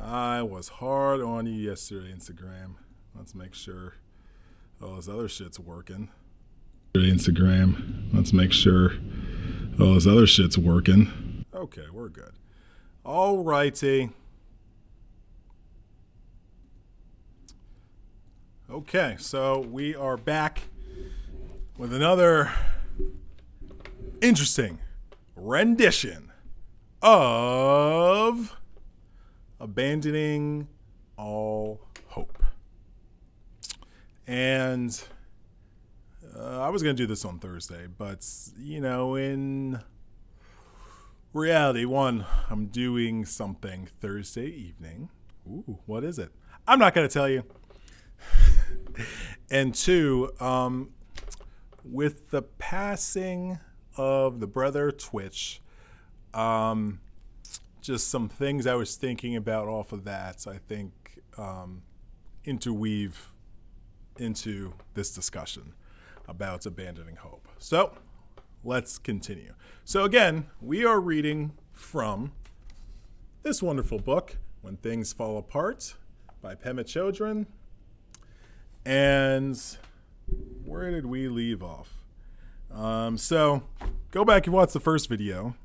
I was hard on you yesterday, Instagram. Let's make sure all this other shit's working. Instagram. Let's make sure all this other shit's working. Okay, we're good. All righty. Okay, so we are back with another interesting rendition of Abandoning All Hope. And I was going to do this on Thursday, but, you know, in reality, one, I'm doing something Thursday evening. Ooh, what is it? I'm not going to tell you. And two, with the passing of the brother tWitch, just some things I was thinking about off of that, I think interweave into this discussion about abandoning hope. So let's continue. So again, we are reading from this wonderful book, When Things Fall Apart by Pema Chodron. And where did we leave off? So go back and watch the first video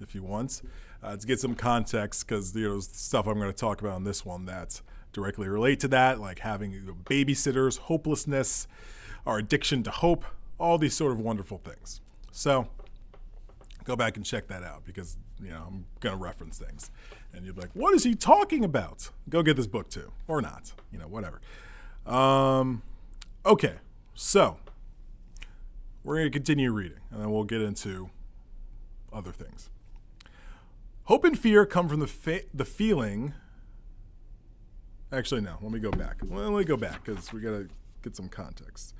if you want to get some context, because there's stuff I'm going to talk about in this one that directly relate to that, like having babysitters, hopelessness, our addiction to hope, all these sort of wonderful things. So go back and check that out, because I'm going to reference things and you'll be like, what is he talking about? Go get this book too, or not, whatever. Okay, so we're going to continue reading and then we'll get into other things. Hope and fear come from the feeling. Actually, no, let me go back. Let me go back because we got to get some context.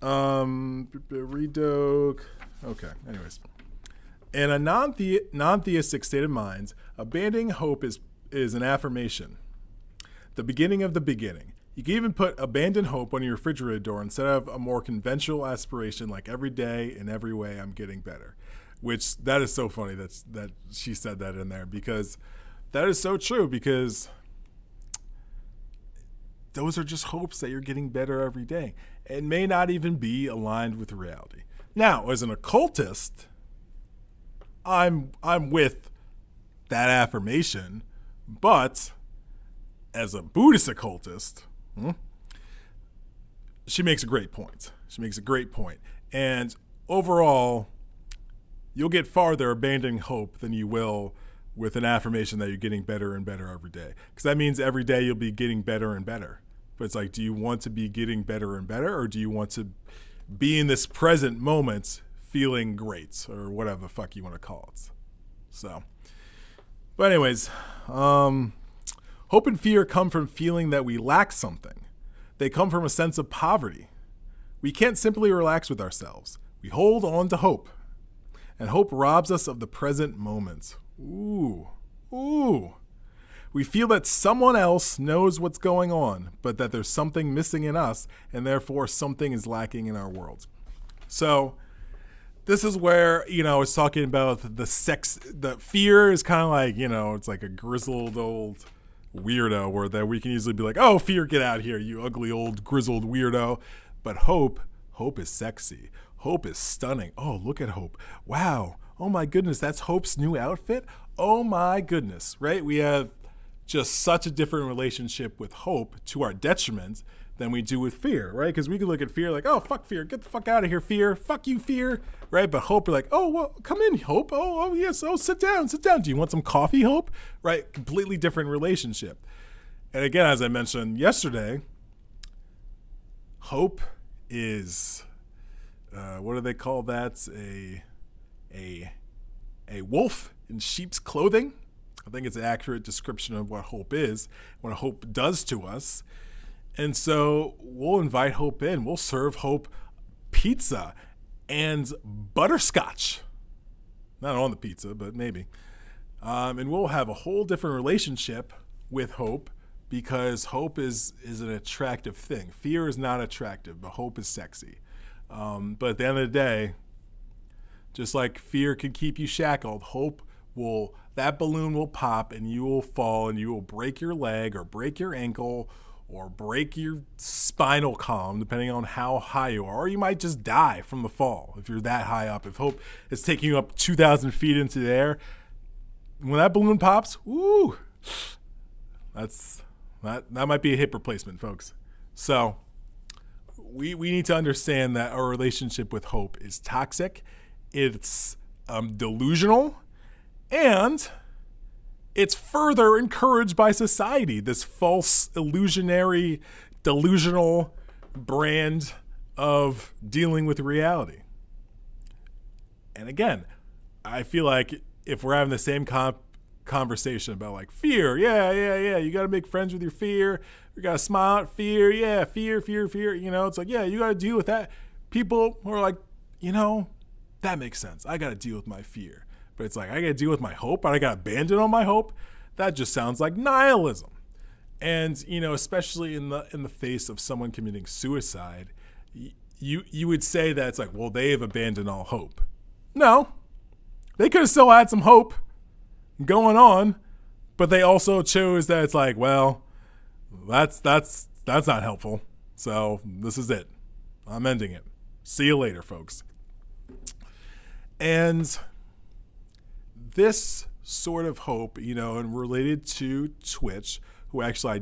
Redoke. Okay, anyways. In a non-theistic state of mind, abandoning hope is an affirmation, the beginning of the beginning. You can even put abandon hope on your refrigerator door instead of a more conventional aspiration like every day in every way I'm getting better. Which, that is so funny that she said that in there, because that is so true, because those are just hopes that you're getting better every day. It may not even be aligned with reality. Now, as an occultist, I'm with that affirmation, but as a Buddhist occultist, she makes a great point. And overall, you'll get farther abandoning hope than you will with an affirmation that you're getting better and better every day. Because that means every day you'll be getting better and better. But it's like, do you want to be getting better and better, or do you want to be in this present moment feeling great, or whatever the fuck you want to call it? So, but anyways, hope and fear come from feeling that we lack something. They come from a sense of poverty. We can't simply relax with ourselves. We hold on to hope. And hope robs us of the present moment. Ooh. We feel that someone else knows what's going on, but that there's something missing in us, and therefore something is lacking in our world. So this is where, I was talking about the fear is kind of like, it's like a grizzled old weirdo, where that we can easily be like, oh, fear, get out here, you ugly old grizzled weirdo. But hope is sexy. Hope is stunning. Oh, look at hope. Wow. Oh my goodness, that's Hope's new outfit? Oh my goodness, right? We have just such a different relationship with hope, to our detriment, than we do with fear, right? Because we can look at fear like, oh, fuck fear, get the fuck out of here, fear, fuck you, fear, right? But hope, we're like, oh, well, come in, hope, oh yes, oh, sit down, do you want some coffee, hope, right? Completely different relationship. And again, as I mentioned yesterday, hope is, what do they call that? A wolf in sheep's clothing. I think it's an accurate description of what hope is, what hope does to us. And so we'll invite hope in. We'll serve hope pizza and butterscotch. Not on the pizza, but maybe. And we'll have a whole different relationship with hope, because hope is an attractive thing. Fear is not attractive, but hope is sexy. But at the end of the day, just like fear can keep you shackled, hope that balloon will pop and you will fall and you will break your leg or break your ankle or break your spinal column, depending on how high you are. Or you might just die from the fall if you're that high up. If hope is taking you up 2,000 feet into the air, when that balloon pops, woo, that might be a hip replacement, folks. So we need to understand that our relationship with hope is toxic. It's delusional, and it's further encouraged by society, this false, illusionary, delusional brand of dealing with reality. And again, I feel like if we're having the same conversation about like fear, yeah, you got to make friends with your fear. You got to smile at fear. Yeah, fear. It's like, yeah, you got to deal with that. People who are like, that makes sense. I got to deal with my fear. But it's like, I got to deal with my hope, and I got to abandon all my hope. That just sounds like nihilism. And, especially in the face of someone committing suicide, you would say that it's like, well, they have abandoned all hope. No, they could have still had some hope going on, but they also chose that it's like, well, that's not helpful. So this is it. I'm ending it. See you later, folks. And this sort of hope, and related to Twitch, who actually I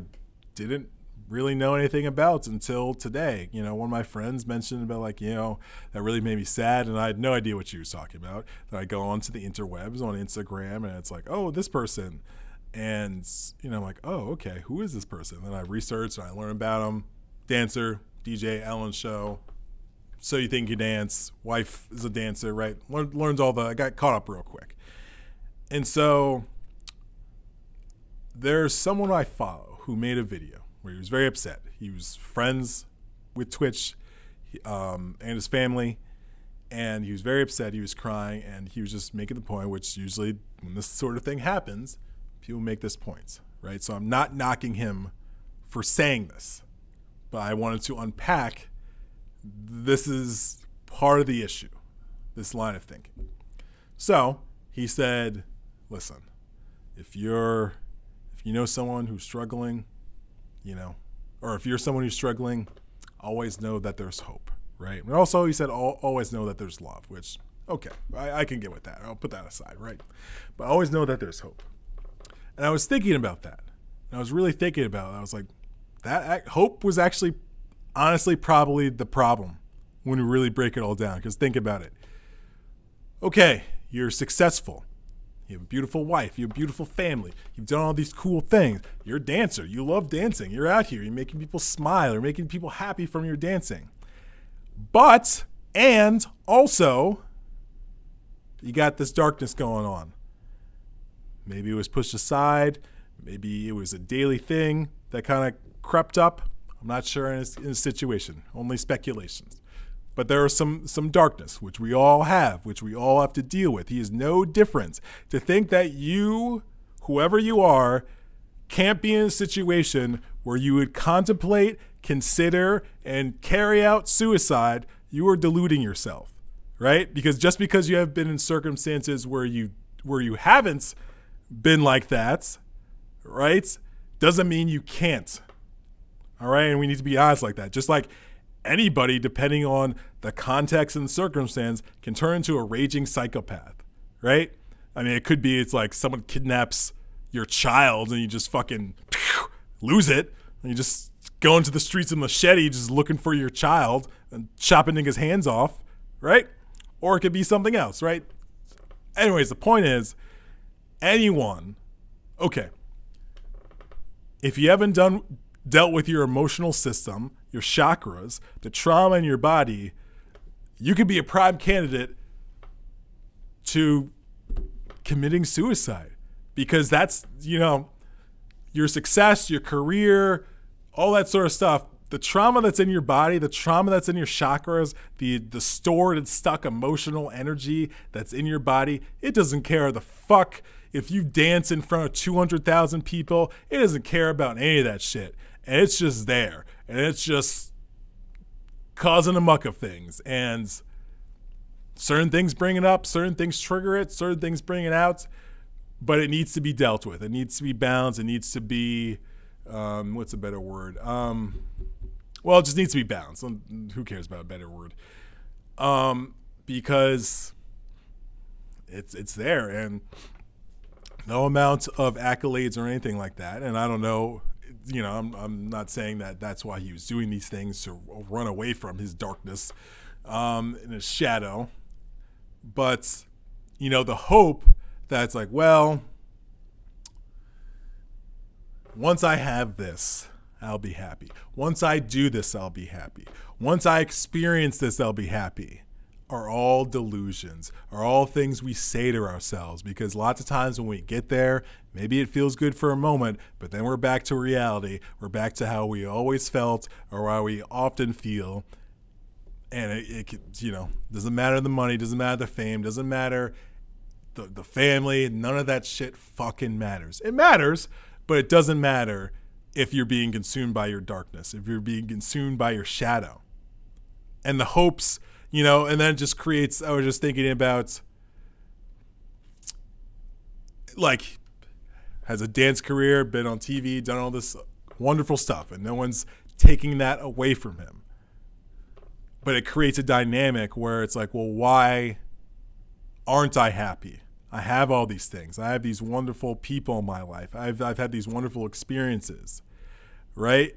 didn't really know anything about until today. One of my friends mentioned about like, that really made me sad, and I had no idea what she was talking about. Then I go onto the interwebs on Instagram, and it's like, oh, this person. And, I'm like, oh, okay, who is this person? Then I research and I learn about him. Dancer, DJ, Ellen Show. So You Think You Dance. Wife is a dancer, right? Learns I got caught up real quick. And so there's someone I follow who made a video where he was very upset. He was friends with Twitch and his family, and he was very upset. He was crying, and he was just making the point, which usually when this sort of thing happens, people make this point, right? So I'm not knocking him for saying this, but I wanted to unpack this is part of the issue, this line of thinking. So he said, listen, if you know someone who's struggling, or if you're someone who's struggling, always know that there's hope, right? And also he said, always know that there's love, which, okay, I can get with that. I'll put that aside, right? But always know that there's hope. And I was thinking about that. And I was really thinking about it. I was like, that hope was actually, honestly, probably the problem when we really break it all down. Because think about it. Okay, you're successful. You have a beautiful wife. You have a beautiful family. You've done all these cool things. You're a dancer. You love dancing. You're out here. You're making people smile. You're making people happy from your dancing. And also, you got this darkness going on. Maybe it was pushed aside. Maybe it was a daily thing that kind of crept up. I'm not sure in his situation. Only speculations. But there is some darkness, which we all have, which we all have to deal with. He is no different. To think that you, whoever you are, can't be in a situation where you would contemplate, consider, and carry out suicide, you are deluding yourself, right? Because just because you have been in circumstances where you haven't been like that, right, doesn't mean you can't. All right, and we need to be honest like that. Just like anybody, depending on the context and circumstance, can turn into a raging psychopath, right? I mean, it's like someone kidnaps your child and you just fucking lose it, and you just go into the streets with a machete just looking for your child and chopping niggas' hands off, right? Or it could be something else, right? Anyways, the point is, anyone, okay, if you haven't dealt with your emotional system, your chakras, the trauma in your body, you could be a prime candidate to committing suicide, because that's, your success, your career, all that sort of stuff. The trauma that's in your body, the trauma that's in your chakras, the stored and stuck emotional energy that's in your body, it doesn't care the fuck if you dance in front of 200,000 people. It doesn't care about any of that shit. And it's just there. And it's just causing a muck of things. And certain things bring it up, certain things trigger it, certain things bring it out. but it needs to be dealt with. It needs to be balanced. It needs to be, what's a better word? Well, it just needs to be balanced. Who cares about a better word? Because it's there, and no amount of accolades or anything like that. And I don't know, I'm not saying that that's why he was doing these things, to run away from his darkness, and his shadow. But, the hope that's like, well, once I have this, I'll be happy. Once I do this, I'll be happy. Once I experience this, I'll be happy, are all delusions, are all things we say to ourselves, because lots of times when we get there, maybe it feels good for a moment, but then we're back to reality. We're back to how we always felt, or how we often feel. And it doesn't matter the money, doesn't matter the fame, doesn't matter the family, none of that shit fucking matters. It matters, but it doesn't matter if you're being consumed by your darkness, if you're being consumed by your shadow. And the hopes, and then it just creates, I was just thinking about, like, has a dance career, been on TV, done all this wonderful stuff, and no one's taking that away from him. But it creates a dynamic where it's like, well, why aren't I happy? I have all these things. I have these wonderful people in my life. I've had these wonderful experiences, right?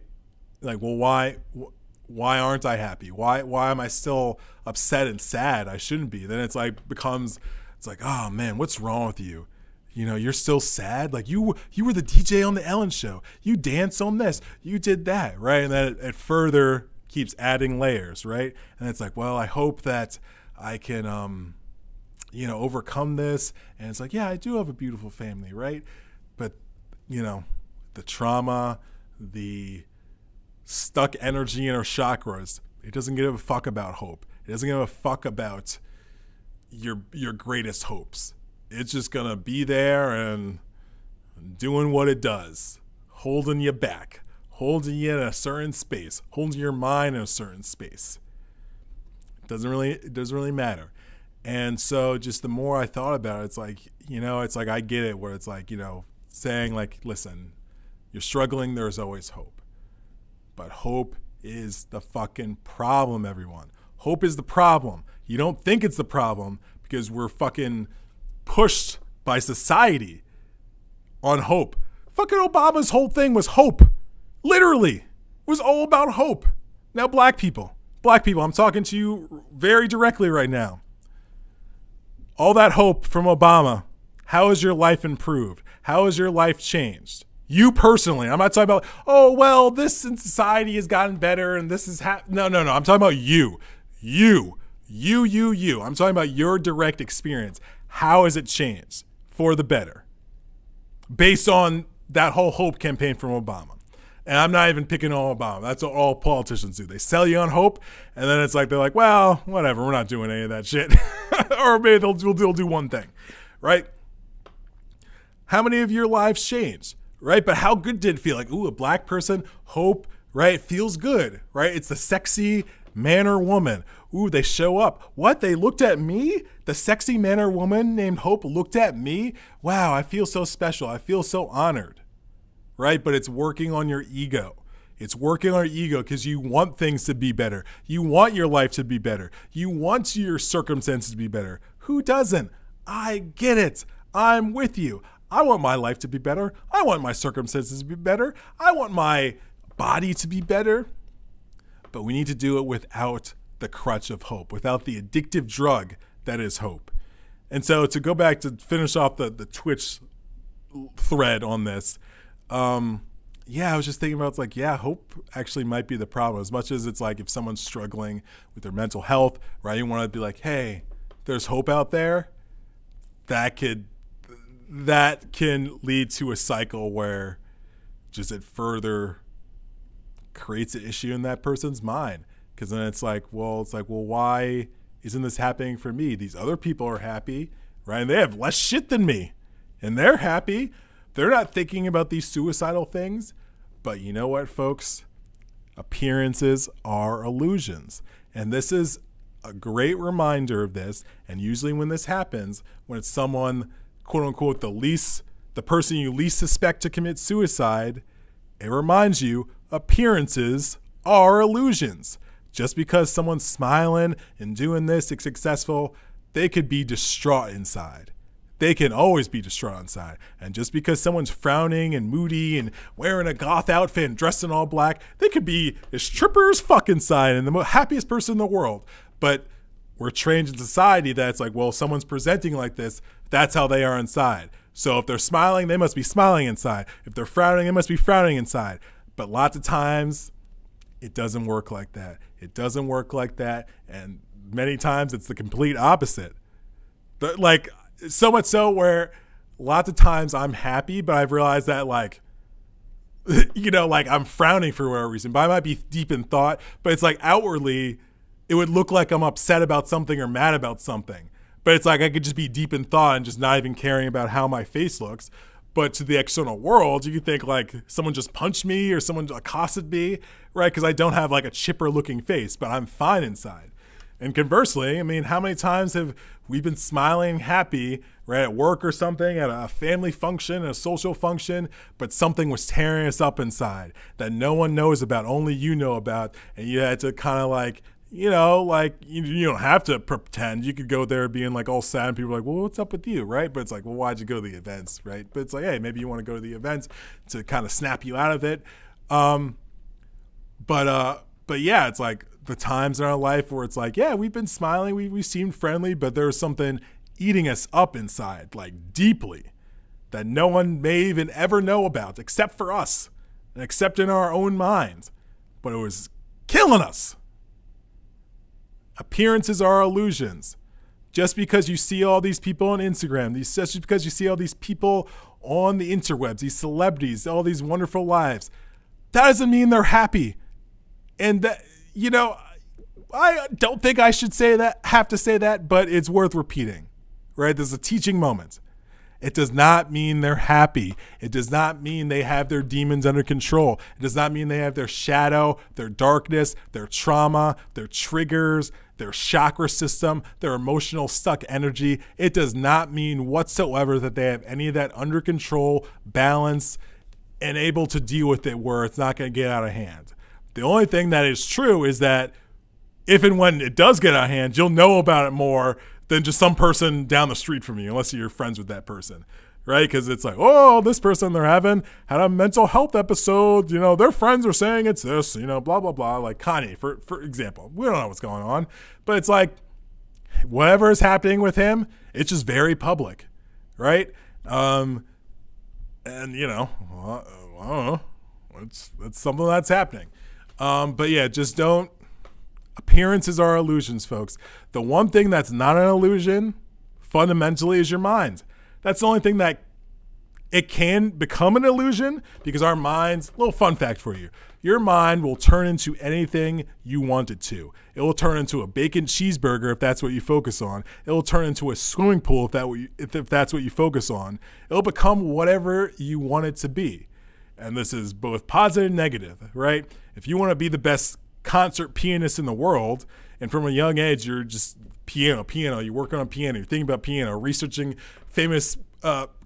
Like, well, why aren't I happy? Why am I still upset and sad? I shouldn't be. Then it's like, oh man, what's wrong with you? You're still sad. Like you were the DJ on the Ellen show. You danced on this. You did that, right? And then it further keeps adding layers, right? And it's like, well, I hope that I can, overcome this. And it's like, yeah, I do have a beautiful family, right? But, the trauma, the stuck energy in our chakras, it doesn't give a fuck about hope. It doesn't give a fuck about your greatest hopes. It's just going to be there and doing what it does, holding you back, holding you in a certain space, holding your mind in a certain space. It doesn't really matter. And so just the more I thought about it, it's like, it's like I get it, where it's like, saying like, listen, you're struggling, there's always hope. But hope is the fucking problem, everyone. Hope is the problem. You don't think it's the problem because we're fucking pushed by society on hope. Fucking Obama's whole thing was hope. Literally. It was all about hope. Now, black people, I'm talking to you very directly right now. All that hope from Obama, how has your life improved? How has your life changed? You personally. I'm not talking about, oh, well, this in society has gotten better and this is no. I'm talking about you. You. I'm talking about your direct experience. How has it changed for the better? Based on that whole hope campaign from Obama. And I'm not even picking on Obama. That's what all politicians do. They sell you on hope, and then it's like, they're like, well, whatever, we're not doing any of that shit. Or maybe they'll do one thing, right? How many of your lives changed, right? But how good did it feel? Like, ooh, a black person, hope, right? It feels good, right? It's the sexy man or woman. Ooh, they show up. What? They looked at me? The sexy man or woman named Hope looked at me? Wow, I feel so special. I feel so honored. Right? But it's working on your ego. It's working on your ego because you want things to be better. You want your life to be better. You want your circumstances to be better. Who doesn't? I get it. I'm with you. I want my life to be better. I want my circumstances to be better. I want my body to be better. But we need to do it without the crutch of hope, without the addictive drug that is hope. And so to go back to finish off the Twitch thread on this, I was just thinking about, it's like, yeah, hope actually might be the problem. As much as it's like, if someone's struggling with their mental health, right, you want to be like, hey, there's hope out there. That can lead to a cycle where just it further creates an issue in that person's mind. Because then it's like, well, why isn't this happening for me? These other people are happy, right? And they have less shit than me, and they're happy. They're not thinking about these suicidal things. But you know what, folks? Appearances are illusions. And this is a great reminder of this. And usually when this happens, when it's someone quote unquote the person you least suspect to commit suicide, it reminds you appearances are illusions. Just because someone's smiling and doing this, it's successful, they could be distraught inside. They can always be distraught inside. And just because someone's frowning and moody and wearing a goth outfit and dressed in all black, they could be as stripper as fuck inside and the happiest person in the world. But we're trained in society that it's like, well, someone's presenting like this, that's how they are inside. So if they're smiling, they must be smiling inside. If they're frowning, they must be frowning inside. But lots of times, it doesn't work like that. It doesn't work like that. And many times, it's the complete opposite. But like, so much so where lots of times I'm happy, but I've realized that like, you know, like I'm frowning for whatever reason, but I might be deep in thought, but it's like outwardly, it would look like I'm upset about something or mad about something. But it's like I could just be deep in thought and just not even caring about how my face looks. But to the external world, you could think like someone just punched me or someone accosted me, right? Because I don't have like a chipper looking face, but I'm fine inside. And conversely, I mean, how many times have we been smiling, happy, right, at work or something, at a family function, a social function, but something was tearing us up inside that no one knows about, only you know about, and you had to kind of like, you know, like you don't have to pretend. You could go there being like all sad and people are like, well, what's up with you, right? But it's like, well, why'd you go to the events, right? But it's like, hey, maybe you want to go to the events to kind of snap you out of it. But yeah, it's like the times in our life where it's like, yeah, we've been smiling, we seemed friendly, but there's something eating us up inside, like deeply, that no one may even ever know about except for us and except in our own minds. But it was killing us. Appearances are illusions. Just because you see all these people on Instagram, just because you see all these people on the interwebs, these celebrities, all these wonderful lives, that doesn't mean they're happy. And that, you know, I don't think I should have to say that, but it's worth repeating, right? There's a teaching moment. It does not mean they're happy. It does not mean they have their demons under control. It does not mean they have their shadow, their darkness, their trauma, their triggers, their chakra system, their emotional stuck energy. It does not mean whatsoever that they have any of that under control, balance, and able to deal with it where it's not going to get out of hand. The only thing that is true is that if and when it does get out of hand, you'll know about it more than just some person down the street from you, unless you're friends with that person, right? Because it's like, oh, this person they're having had a mental health episode. You know, their friends are saying it's this, you know, blah, blah, blah. Like Kanye, for example. We don't know what's going on. But it's like, whatever is happening with him, it's just very public, right? And, you know, I don't know. It's something that's happening. But yeah, just don't. Appearances are illusions, folks. The one thing that's not an illusion, fundamentally, is your mind. That's the only thing that it can become an illusion, because our minds, little fun fact for you, your mind will turn into anything you want it to. It will turn into a bacon cheeseburger if that's what you focus on. It will turn into a swimming pool if that's what you focus on. It'll become whatever you want it to be. And this is both positive and negative, right? If you want to be the best concert pianist in the world, and from a young age you're just piano, you're working on piano, you're thinking about piano, researching famous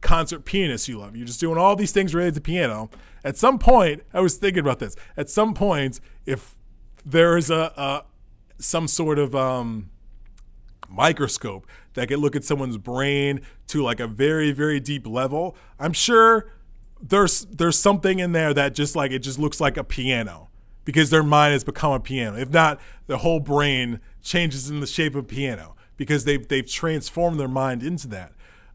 concert pianists you love, you're just doing all these things related to piano. At some point, I was thinking about this, at some point, if there is some sort of microscope that can look at someone's brain to like a very, very deep level, I'm sure there's something in there that just like, it just looks like a piano, because their mind has become a piano. If not, the whole brain changes in the shape of a piano, because they've transformed their mind into that.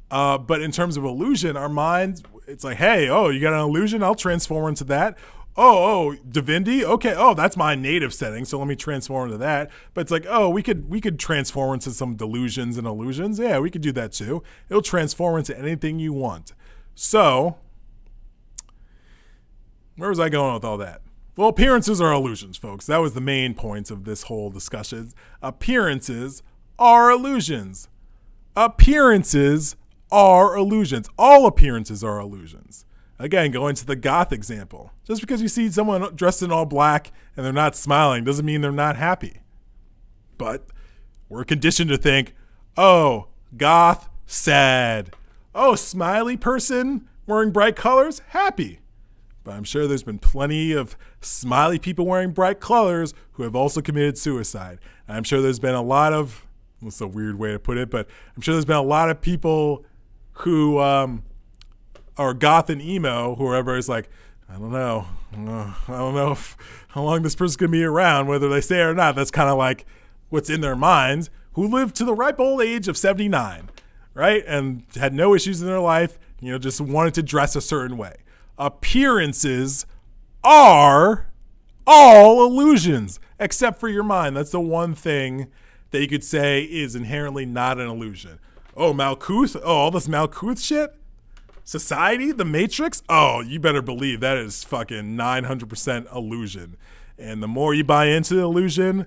But in terms of illusion, our mind, it's like, hey, oh, you got an illusion? I'll transform into that. Oh, divinity? Okay, oh, that's my native setting, so let me transform into that. But it's like, oh, we could transform into some delusions and illusions. Yeah, we could do that too. It'll transform into anything you want. So, where was I going with all that? Well, appearances are illusions, folks. That was the main point of this whole discussion. Appearances are illusions. Appearances are illusions. All appearances are illusions. Again, going to the goth example. Just because you see someone dressed in all black and they're not smiling doesn't mean they're not happy. But we're conditioned to think, oh, goth, sad. Oh, smiley person wearing bright colors, happy. But I'm sure there's been plenty of smiley people wearing bright colors who have also committed suicide. I'm sure there's been a lot of, what's a weird way to put it, but I'm sure there's been a lot of people who are goth and emo, who everybody's like, I don't know how long this person's going to be around, whether they say it or not. That's kind of like what's in their minds, who lived to the ripe old age of 79, right? And had no issues in their life, just wanted to dress a certain way. Appearances are all illusions, except for your mind. That's the one thing that you could say is inherently not an illusion. Oh, malkuth? Oh, all this malkuth shit? Society? The Matrix? Oh, you better believe that is fucking 900% illusion. And the more you buy into the illusion,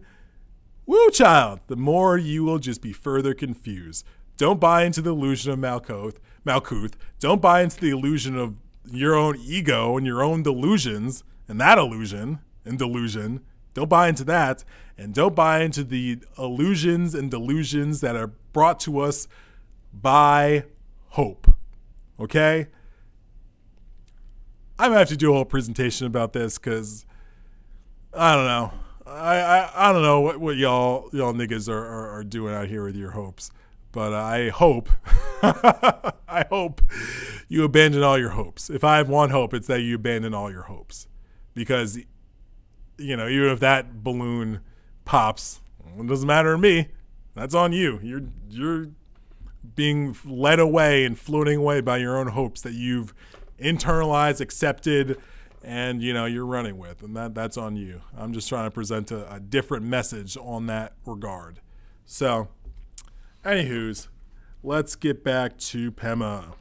woo child, the more you will just be further confused. Don't buy into the illusion of malkuth. Don't buy into the illusion of your own ego and your own delusions and that illusion and delusion. Don't buy into that. And don't buy into the illusions and delusions that are brought to us by hope. Okay? I'm gonna have to do a whole presentation about this because I don't know. I don't know what y'all niggas are doing out here with your hopes. But I hope I hope you abandon all your hopes. If I have one hope, it's that you abandon all your hopes. Because even if that balloon pops, it doesn't matter to me. That's on you. You're being led away and floating away by your own hopes that you've internalized, accepted, and you're running with, and that's on you. I'm just trying to present a different message on that regard. So, anywho's, let's get back to Pema.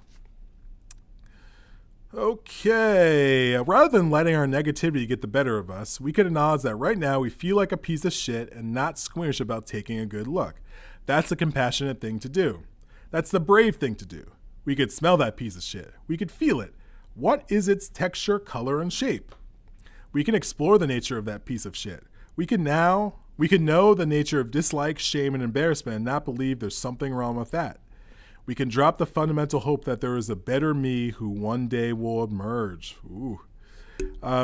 Okay, rather than letting our negativity get the better of us, we could acknowledge that right now we feel like a piece of shit and not squeamish about taking a good look. That's the compassionate thing to do. That's the brave thing to do. We could smell that piece of shit. We could feel it. What is its texture, color, and shape? We can explore the nature of that piece of shit. We can know the nature of dislike, shame, and embarrassment and not believe there's something wrong with that. We can drop the fundamental hope that there is a better me who one day will emerge. Ooh.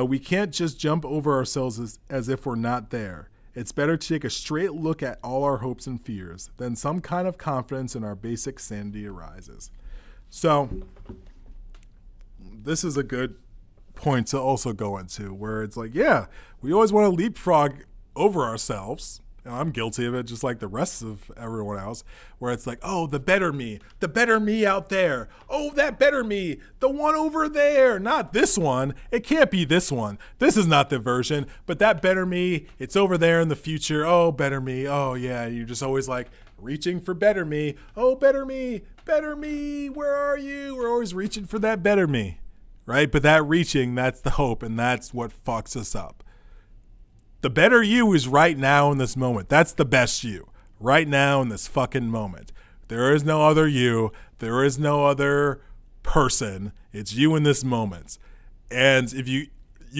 We can't just jump over ourselves as if we're not there. It's better to take a straight look at all our hopes and fears. Then some kind of confidence in our basic sanity arises. So, this is a good point to also go into, where it's like, yeah, we always want to leapfrog over ourselves. And I'm guilty of it, just like the rest of everyone else, where it's like, oh, the better me out there. Oh, that better me, the one over there, not this one. It can't be this one. This is not the version, but that better me, it's over there in the future. Oh, better me. Oh, yeah, you're just always like reaching for better me. Oh, better me, where are you? We're always reaching for that better me, right? But that reaching, that's the hope, and that's what fucks us up. The better you is right now in this moment. That's the best you. Right now in this fucking moment. There is no other you. There is no other person. It's you in this moment. And if you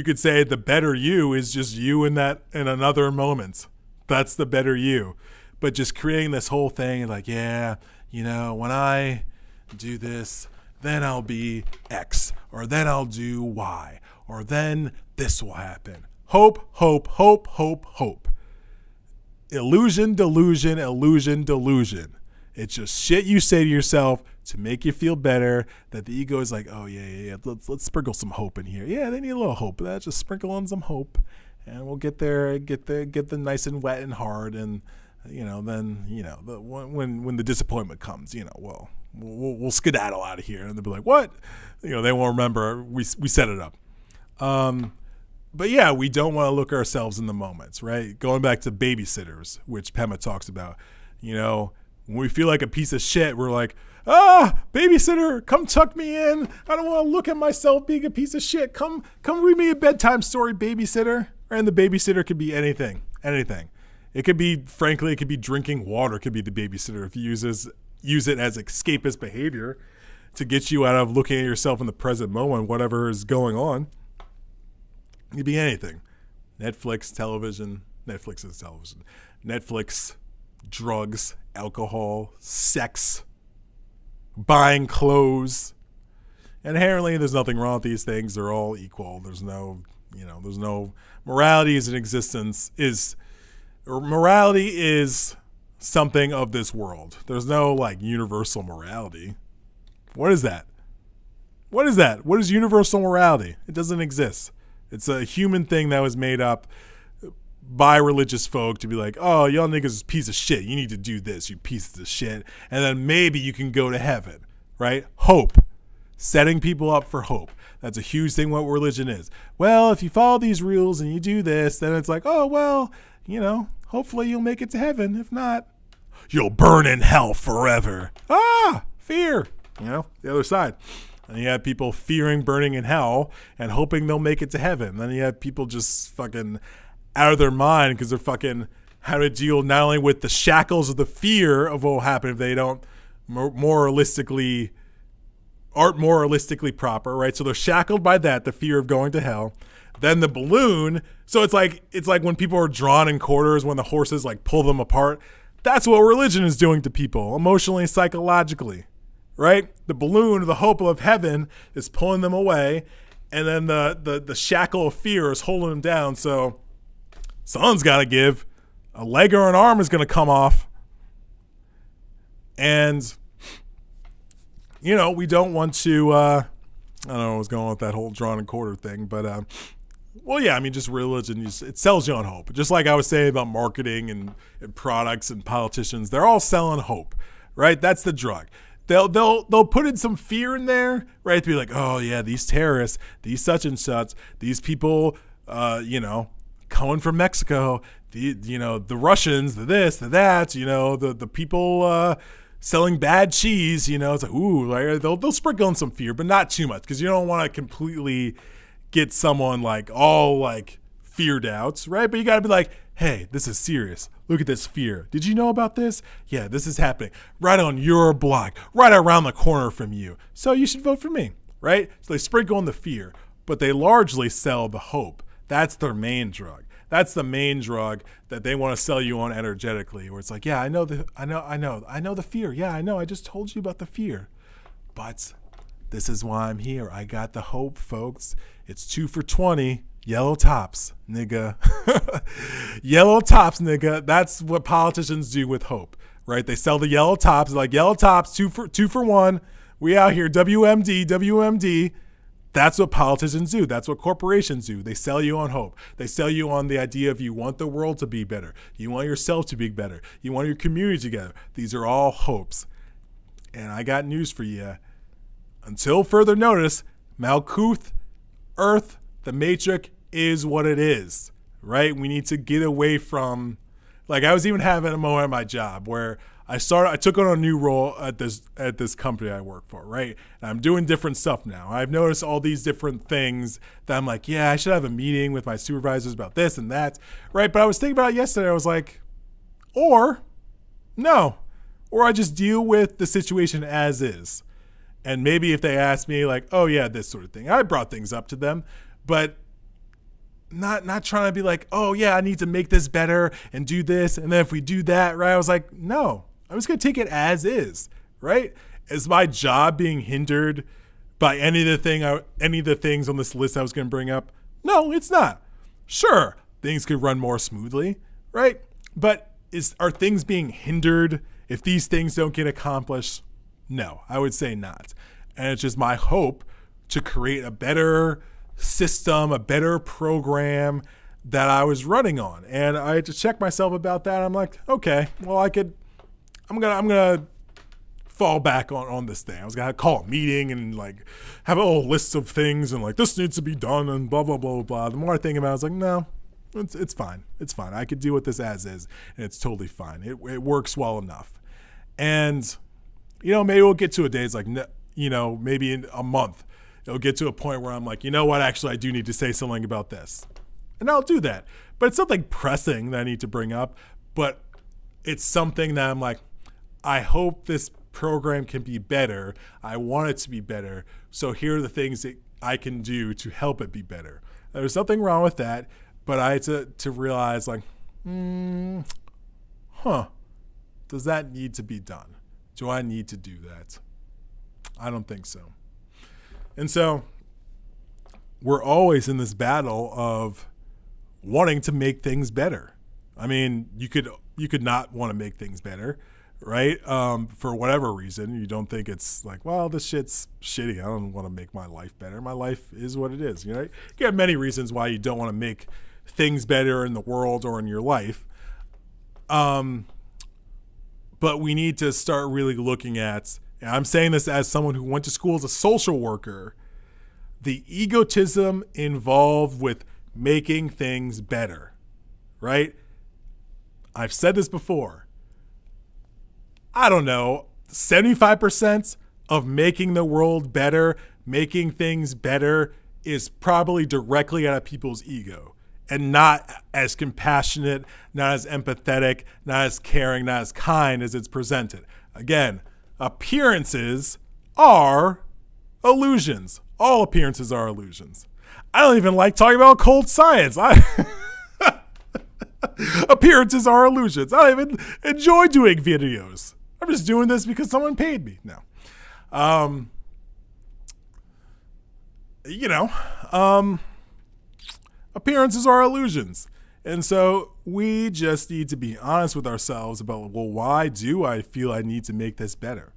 could say the better you is just you in another moment. That's the better you. But just creating this whole thing like, yeah, when I do this, then I'll be X, or then I'll do Y, or then this will happen. Hope, hope, hope, hope, hope. Illusion, delusion, illusion, delusion. It's just shit you say to yourself to make you feel better, that the ego is like, oh, yeah. Let's sprinkle some hope in here. Yeah, they need a little hope. Let's just sprinkle on some hope, and we'll get there, get them nice and wet and hard, and, then, when the disappointment comes, we'll skedaddle out of here. And they'll be like, what? They won't remember. We set it up. But yeah, we don't want to look ourselves in the moments, right? Going back to babysitters, which Pema talks about, when we feel like a piece of shit, we're like, babysitter, come tuck me in. I don't want to look at myself being a piece of shit. Come read me a bedtime story, babysitter. And the babysitter could be anything. It could be, frankly, it could be drinking water could be the babysitter if you use it as escapist behavior to get you out of looking at yourself in the present moment, whatever is going on. It could be anything. Netflix, drugs, alcohol, sex, buying clothes. Inherently, there's nothing wrong with these things. They're all equal. There's no morality is in existence. Morality is something of this world. There's no like universal morality. What is that? What is that? What is universal morality? It doesn't exist. It's a human thing that was made up by religious folk to be like, oh, y'all niggas is a piece of shit. You need to do this, you pieces of shit. And then maybe you can go to heaven, right? Hope. Setting people up for hope. That's a huge thing what religion is. Well, if you follow these rules and you do this, then it's like, oh, well, hopefully you'll make it to heaven. If not, you'll burn in hell forever. Fear. The other side. And you have people fearing burning in hell and hoping they'll make it to heaven. And then you have people just fucking out of their mind because they're fucking how to deal not only with the shackles of the fear of what will happen if they don't aren't moralistically proper, right? So they're shackled by that, the fear of going to hell. Then the balloon. So it's like when people are drawn in quarters when the horses like pull them apart. That's what religion is doing to people emotionally and psychologically, right? The balloon, the hope of heaven is pulling them away. And then the shackle of fear is holding them down. So someone's got to give. A leg or an arm is going to come off. And we don't want to, I don't know, I was going with that whole drawn and quarter thing, but, just religion, it sells you on hope. Just like I was saying about marketing and products and politicians, they're all selling hope, right? That's the drug. They'll put in some fear in there, right? To be like, oh yeah, these terrorists, these such and such, these people, coming from Mexico, the Russians, the this, the that, the people, selling bad cheese, it's like, ooh, like, they'll sprinkle in some fear, but not too much, because you don't want to completely get someone like all like feared out, right? But you got to be like, hey, this is serious. Look at this fear. Did you know about this? Yeah, this is happening right on your block, right around the corner from you. So you should vote for me, right? So they sprinkle in the fear, but they largely sell the hope. That's their main drug. That's the main drug that they want to sell you on energetically, where it's like, yeah, I know the fear. Yeah, I know. I just told you about the fear. But this is why I'm here. I got the hope, folks. It's 2 for $20. Yellow tops, nigga. Yellow tops, nigga. That's what politicians do with hope, right? They sell the yellow tops. They're like, yellow tops, two for $1. We out here, WMD. That's what politicians do. That's what corporations do. They sell you on hope. They sell you on the idea of you want the world to be better. You want yourself to be better. You want your community together. These are all hopes. And I got news for you. Until further notice, malkuth, Earth, the matrix is what it is, right? We need to get away from, like I was even having a moment at my job where I took on a new role at this company I work for, right? And I'm doing different stuff now. I've noticed all these different things that I'm like, yeah, I should have a meeting with my supervisors about this and that, right? But I was thinking about it yesterday. I was like, or I just deal with the situation as is. And maybe if they ask me like, oh yeah, this sort of thing, I brought things up to them, but not trying to be like, oh yeah, I need to make this better and do this. And then if we do that, right? I was like, no, I'm just going to take it as is, right? Is my job being hindered by any of the things on this list I was going to bring up? No, it's not. Sure, things could run more smoothly, right? But are things being hindered if these things don't get accomplished? No, I would say not. And it's just my hope to create a better system, a better program that I was running on. And I had to check myself about that. I'm like, okay, well, I'm gonna fall back on this thing. I was gonna call a meeting and like have a whole list of things and like this needs to be done and blah blah blah blah. The more I think about it, I was like, no, it's fine. It's fine. I could deal with this as is, and it's totally fine. It works well enough. And maybe we'll get to a day. It's like, maybe in a month, it'll get to a point where I'm like, you know what? Actually, I do need to say something about this, and I'll do that. But it's something pressing that I need to bring up. But it's something that I'm like, I hope this program can be better. I want it to be better. So here are the things that I can do to help it be better. There's nothing wrong with that, but I had to realize like, does that need to be done? Do I need to do that? I don't think so. And so we're always in this battle of wanting to make things better. I mean, you could not want to make things better, right? For whatever reason, you don't think it's like, well, this shit's shitty. I don't want to make my life better. My life is what it is. You know, you have many reasons why you don't want to make things better in the world or in your life. But we need to start really looking at, and I'm saying this as someone who went to school as a social worker, the egotism involved with making things better, right? I've said this before. I don't know, 75% of making the world better, making things better is probably directly out of people's ego and not as compassionate, not as empathetic, not as caring, not as kind as it's presented. Again, appearances are illusions. All appearances are illusions. I don't even like talking about cold science. Appearances are illusions. I don't even enjoy doing videos. I'm just doing this because someone paid me. No. Appearances are illusions. And so we just need to be honest with ourselves about, well, why do I feel I need to make this better?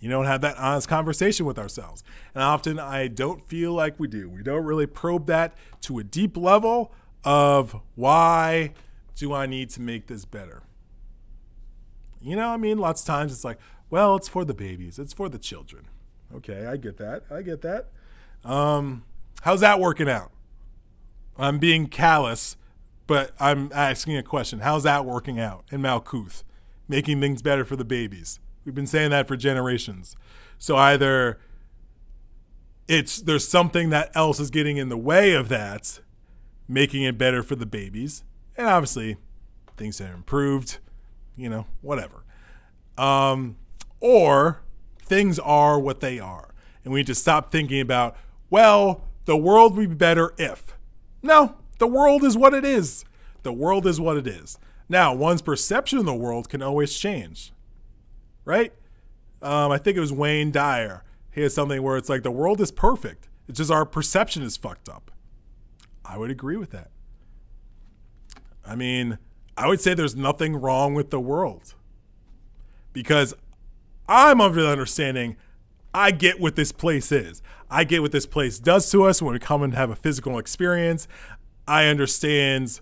And have that honest conversation with ourselves. And often I don't feel like we do. We don't really probe that to a deep level of why do I need to make this better? Lots of times it's like, well, it's for the babies. It's for the children. Okay, I get that. How's that working out? I'm being callous, but I'm asking a question. How's that working out in Malkuth? Making things better for the babies. We've been saying that for generations. So either there's something that else is getting in the way of that, making it better for the babies, and obviously things have improved, whatever. Or things are what they are. And we need to stop thinking about, well, the world would be better if. No, the world is what it is. The world is what it is. Now, one's perception of the world can always change, right? I think it was Wayne Dyer. He has something where it's like the world is perfect. It's just our perception is fucked up. I would agree with that. I would say there's nothing wrong with the world because I'm of the understanding I get what this place is. I get what this place does to us when we come and have a physical experience. I understand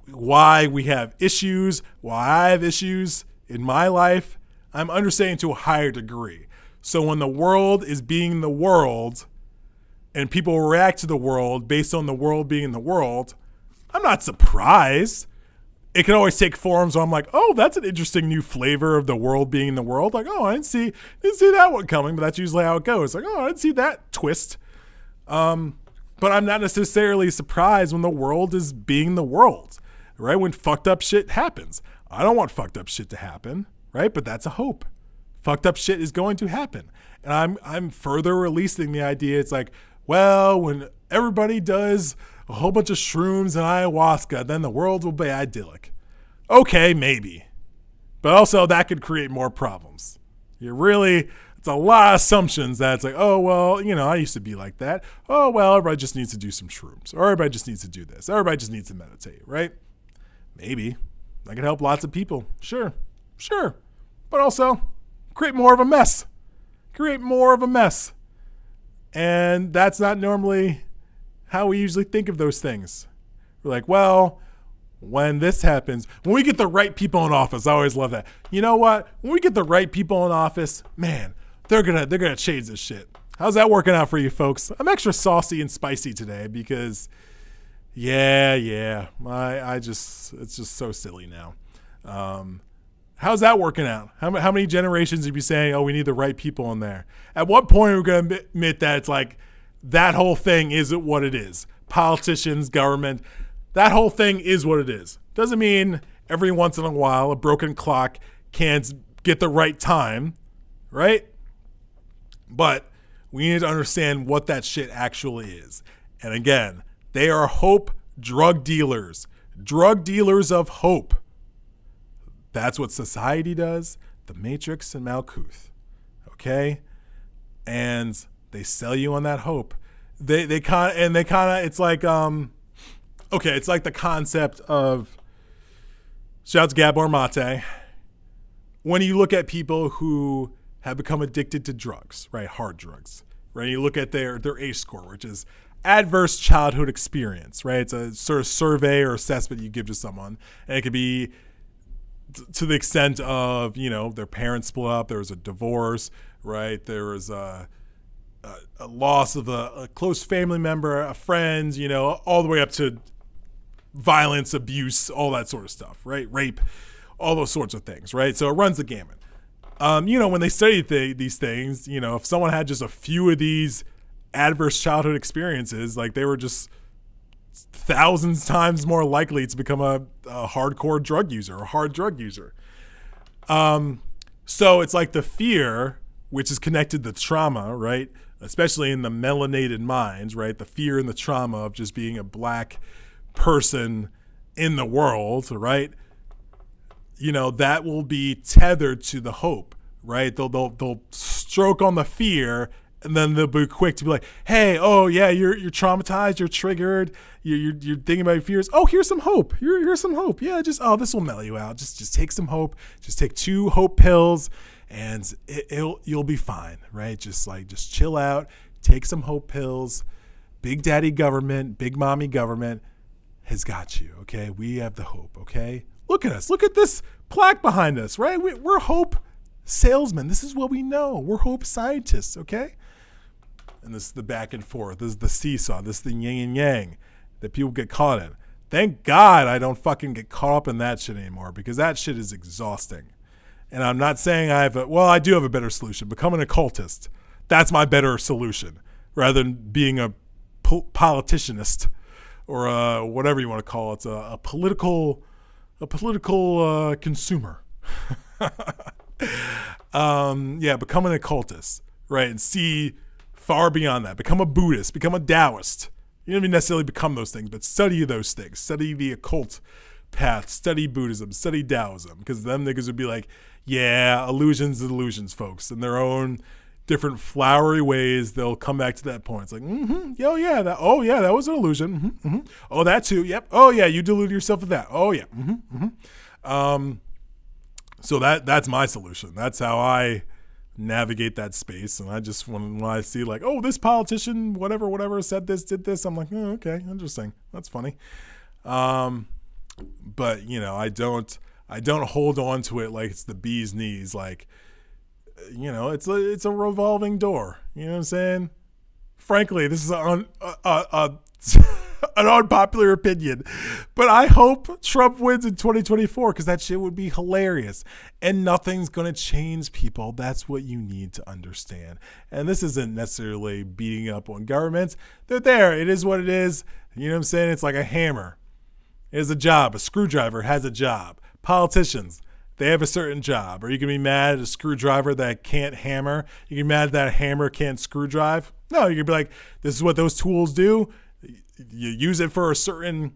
why we have issues, why I have issues in my life. I'm understanding to a higher degree. So when the world is being the world and people react to the world based on the world being the world, I'm not surprised. It can always take forms where I'm like, oh, that's an interesting new flavor of the world being the world. Like, oh, I didn't see that one coming, but that's usually how it goes. Like, oh, I didn't see that twist. But I'm not necessarily surprised when the world is being the world, right? When fucked up shit happens. I don't want fucked up shit to happen, right? But that's a hope. Fucked up shit is going to happen. And I'm further releasing the idea. It's like, well, when everybody does a whole bunch of shrooms and ayahuasca, then the world will be idyllic. Okay, maybe. But also that could create more problems. It's a lot of assumptions that it's like, oh, well, I used to be like that. Oh, well, everybody just needs to do some shrooms. Or everybody just needs to do this. Everybody just needs to meditate, right? Maybe. That could help lots of people. Sure. But also create more of a mess. And that's not normally how we usually think of those things. We're like, well, when this happens, when we get the right people in office, I always love that. You know what? When we get the right people in office, man, they're gonna change this shit. How's that working out for you folks? I'm extra saucy and spicy today because it's just so silly now. How's that working out? How many generations have you saying, oh, we need the right people in there? At what point are we going to admit that it's like that whole thing isn't what it is? Politicians, government, that whole thing is what it is. Doesn't mean every once in a while a broken clock can't get the right time, right? But we need to understand what that shit actually is. And again, they are hope drug dealers of hope. That's what society does, the Matrix and Malkuth. okay? And they sell you on that hope. They kind of it's like it's like the concept of, shout out to Gabor Mate, when you look at people who have become addicted to drugs, right, hard drugs, right? You look at their ACE score, which is adverse childhood experience, right? It's a sort of survey or assessment you give to someone, and it could be to the extent of, their parents split up, there was a divorce, right? There was a loss of a close family member, a friend, all the way up to violence, abuse, all that sort of stuff, right? Rape, all those sorts of things, right? So it runs the gamut. When they study these things, if someone had just a few of these adverse childhood experiences, like they were just thousands times more likely to become a hardcore drug user, a hard drug user. So it's like the fear, which is connected to trauma, right? Especially in the melanated minds, right? The fear and the trauma of just being a black person in the world, right? That will be tethered to the hope, right? They'll stroke on the fear, and then they'll be quick to be like, hey, oh yeah, you're traumatized, you're triggered, you're thinking about your fears. Oh, here's some hope. Here's some hope. Yeah, this will mellow you out. Just take some hope. Just take 2 hope pills, and you'll be fine, right? Just chill out. Take some hope pills. Big daddy government, big mommy government has got you. Okay, we have the hope. Okay, look at us. Look at this plaque behind us, right? We're hope salesmen. This is what we know. We're hope scientists. Okay. And this is the back and forth. This is the seesaw. This is the yin and yang that people get caught in. Thank God I don't fucking get caught up in that shit anymore, because that shit is exhausting. And I'm not saying I do have a better solution. Become an occultist. That's my better solution, rather than being a politicianist or whatever you want to call it. A political consumer. Become an occultist, right? And see far beyond that. Become a Buddhist, become a Taoist. You don't even necessarily become those things, but study those things. Study the occult path, study Buddhism, study Taoism, because them niggas would be like, yeah, illusions, folks. In their own different flowery ways, they'll come back to that point. It's like, that was an illusion. Oh, that too, yep. Oh yeah, you deluded yourself with that. Oh yeah. So that's my solution. That's how I navigate that space. And I just, when I see like, oh, this politician, whatever said this, did this, I'm like, oh, okay, interesting. That's funny. But I don't hold on to it like it's the bee's knees. Like, it's a revolving door. You know what I'm saying? Frankly, this is an unpopular opinion, but I hope Trump wins in 2024, because that shit would be hilarious, and nothing's going to change people. That's what you need to understand. And this isn't necessarily beating up on governments. They're there. It is what it is. You know what I'm saying? It's like a hammer. It has a job. A screwdriver has a job. Politicians, they have a certain job. Are you going to be mad at a screwdriver that can't hammer? You can be mad that a hammer can't screwdrive? No, you're going to be like, this is what those tools do. You use it for a certain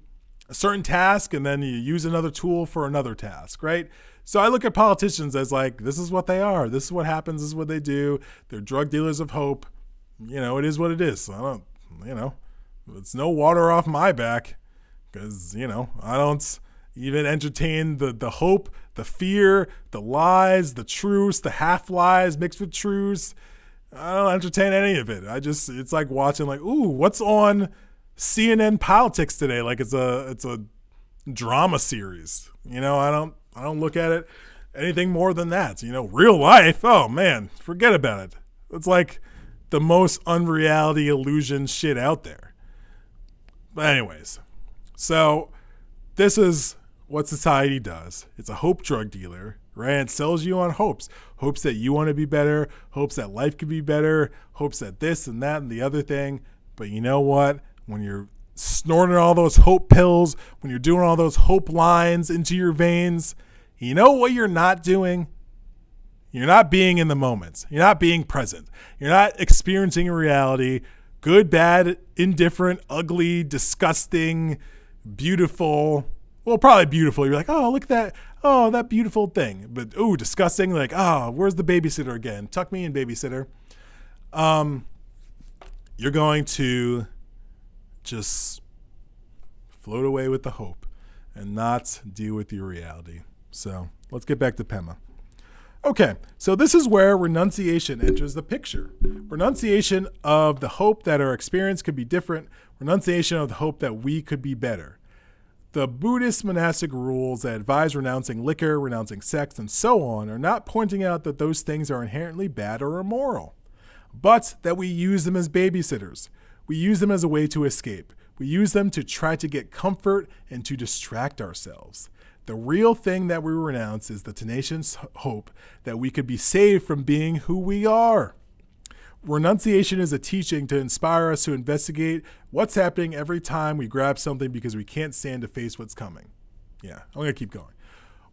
task, and then you use another tool for another task, right? So I look at politicians as like, this is what they are. This is what happens. This is what they do. They're drug dealers of hope. It is what it is. So I don't, it's no water off my back, because, I don't even entertain the hope, the fear, the lies, the truths, the half lies mixed with truths. I don't entertain any of it. It's like watching like, ooh, what's on CNN politics today? Like it's a drama series. I don't look at it anything more than that. Real life, oh man, forget about it. It's like the most unreality illusion shit out there. But anyways, so this is what society does. It's a hope drug dealer, right? It sells you on hopes that you want to be better, hopes that life could be better, hopes that this and that and the other thing. But you know what? When you're snorting all those hope pills, when you're doing all those hope lines into your veins, you know what you're not doing? You're not being in the moment. You're not being present. You're not experiencing reality, good, bad, indifferent, ugly, disgusting, beautiful. Well, probably beautiful. You're like, oh, look at that. oh, that beautiful thing. But, ooh, disgusting. Like, oh, where's the babysitter again? Tuck me in, babysitter. You're going to just float away with the hope and not deal with your reality. So let's get back to Pema. Okay, so this is where renunciation enters the picture. Renunciation of the hope that our experience could be different. Renunciation of the hope that we could be better. The Buddhist monastic rules that advise renouncing liquor, renouncing sex, and so on are not pointing out that those things are inherently bad or immoral, but that we use them as babysitters. We use them as a way to escape. We use them to try to get comfort and to distract ourselves. The real thing that we renounce is the tenacious hope that we could be saved from being who we are. Renunciation is a teaching to inspire us to investigate what's happening every time we grab something because we can't stand to face what's coming. Yeah, I'm going to keep going.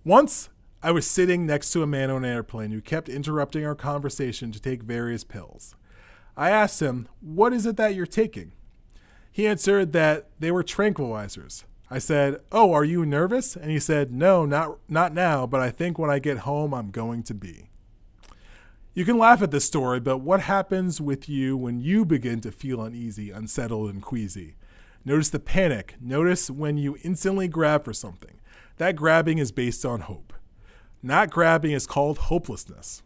Once I was sitting next to a man on an airplane who kept interrupting our conversation to take various pills. I asked him, "What is it that you're taking?" He answered that they were tranquilizers. I said, "Oh, are you nervous?" And he said, "No, not now, but I think when I get home, I'm going to be." You can laugh at this story, but what happens with you when you begin to feel uneasy, unsettled, and queasy? Notice the panic. Notice when you instantly grab for something. That grabbing is based on hope. Not grabbing is called hopelessness.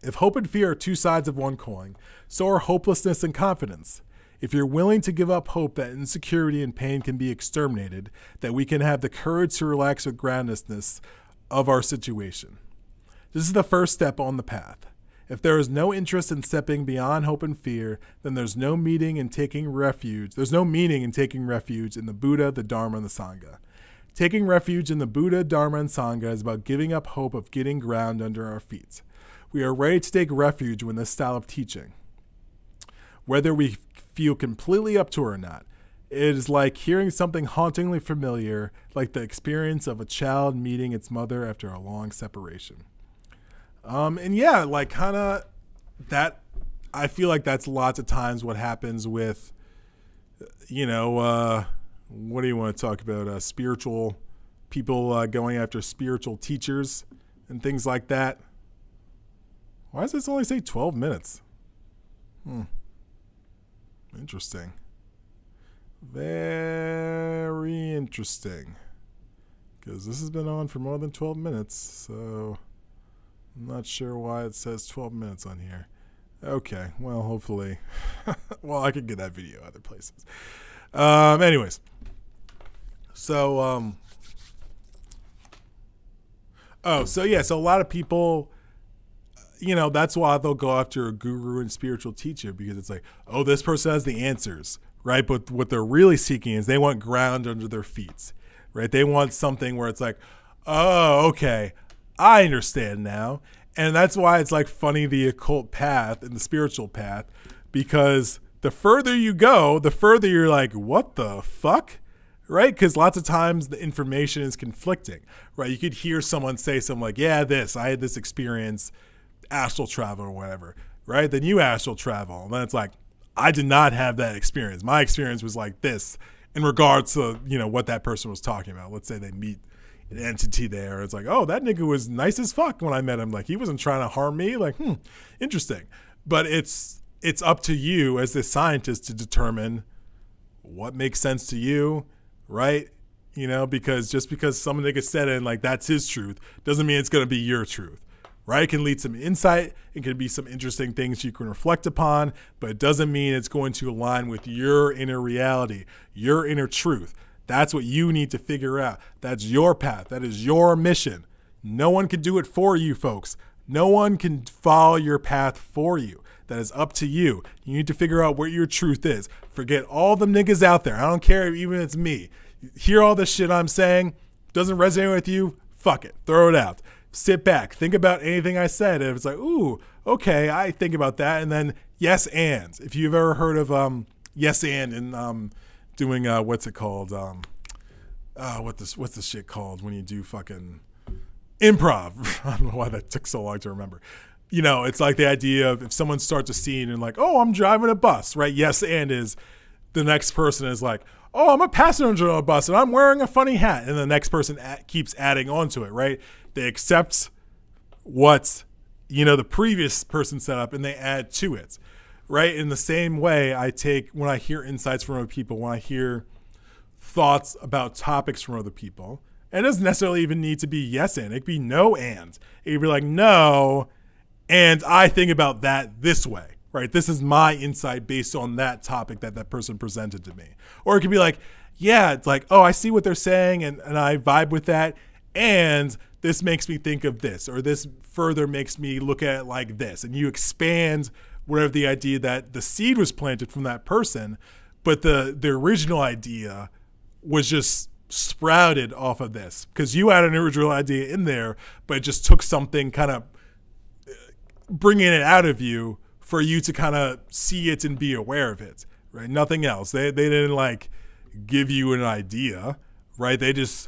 If hope and fear are two sides of one coin, so are hopelessness and confidence. If you're willing to give up hope that insecurity and pain can be exterminated, that we can have the courage to relax with groundedness of our situation. This is the first step on the path. If there is no interest in stepping beyond hope and fear, then there's no meaning in taking refuge. There's no meaning in taking refuge in the Buddha, the Dharma, and the Sangha. Taking refuge in the Buddha, Dharma, and Sangha is about giving up hope of getting ground under our feet. We are ready to take refuge in this style of teaching. Whether we feel completely up to it or not, it is like hearing something hauntingly familiar, like the experience of a child meeting its mother after a long separation. And yeah, like kind of that, I feel like that's lots of times what happens with, what do you want to talk about? Spiritual people going after spiritual teachers and things like that. Why does this only say 12 minutes? Interesting. Very interesting. Because this has been on for more than 12 minutes, so I'm not sure why it says 12 minutes on here. Okay, well, hopefully. Well, I could get that video other places. Anyways. So, so a lot of people, that's why they'll go after a guru and spiritual teacher, because it's like, oh, this person has the answers, right? But what they're really seeking is they want ground under their feet, right? They want something where it's like, oh, okay, I understand now. And that's why it's like funny, the occult path and the spiritual path, because the further you go, the further you're like, what the fuck? Right? Because lots of times the information is conflicting, right? You could hear someone say something like, yeah, I had this experience, astral travel or whatever, right? Then you astral travel. And then it's like, I did not have that experience. My experience was like this in regards to, what that person was talking about. Let's say they meet an entity there. It's like, oh, that nigga was nice as fuck when I met him. Like, he wasn't trying to harm me. Like, interesting. But it's up to you as the scientist to determine what makes sense to you, right? Because just because some nigga said it and like that's his truth doesn't mean it's going to be your truth, right? It can lead some insight. It can be some interesting things you can reflect upon, but it doesn't mean it's going to align with your inner reality, your inner truth. That's what you need to figure out. That's your path. That is your mission. No one can do it for you, folks. No one can follow your path for you. That is up to you. You need to figure out what your truth is. Forget all the niggas out there. I don't care even if it's me. Hear all this shit I'm saying. Doesn't resonate with you? Fuck it. Throw it out. Sit back. Think about anything I said. And if it's like, ooh, okay, I think about that. And then yes and. If you've ever heard of yes and doing what's it called? What's this shit called when you do fucking improv? I don't know why that took so long to remember. It's like the idea of if someone starts a scene and like, oh, I'm driving a bus, right? Yes and is the next person is like, oh, I'm a passenger on a bus and I'm wearing a funny hat. And the next person keeps adding on to it, right? They accept what, the previous person set up and they add to it, right? In the same way, when I hear insights from other people, when I hear thoughts about topics from other people, and it doesn't necessarily even need to be yes and, it could be no and. It could be like, no, and I think about that this way. Right, this is my insight based on that topic that person presented to me. Or it could be like, yeah, it's like, oh, I see what they're saying and I vibe with that. And this makes me think of this, or this further makes me look at it like this. And you expand whatever the idea that the seed was planted from that person, but the original idea was just sprouted off of this. Because you had an original idea in there, but it just took something kind of bringing it out of you for you to kind of see it and be aware of it, right? Nothing else. They didn't like give you an idea, right? They just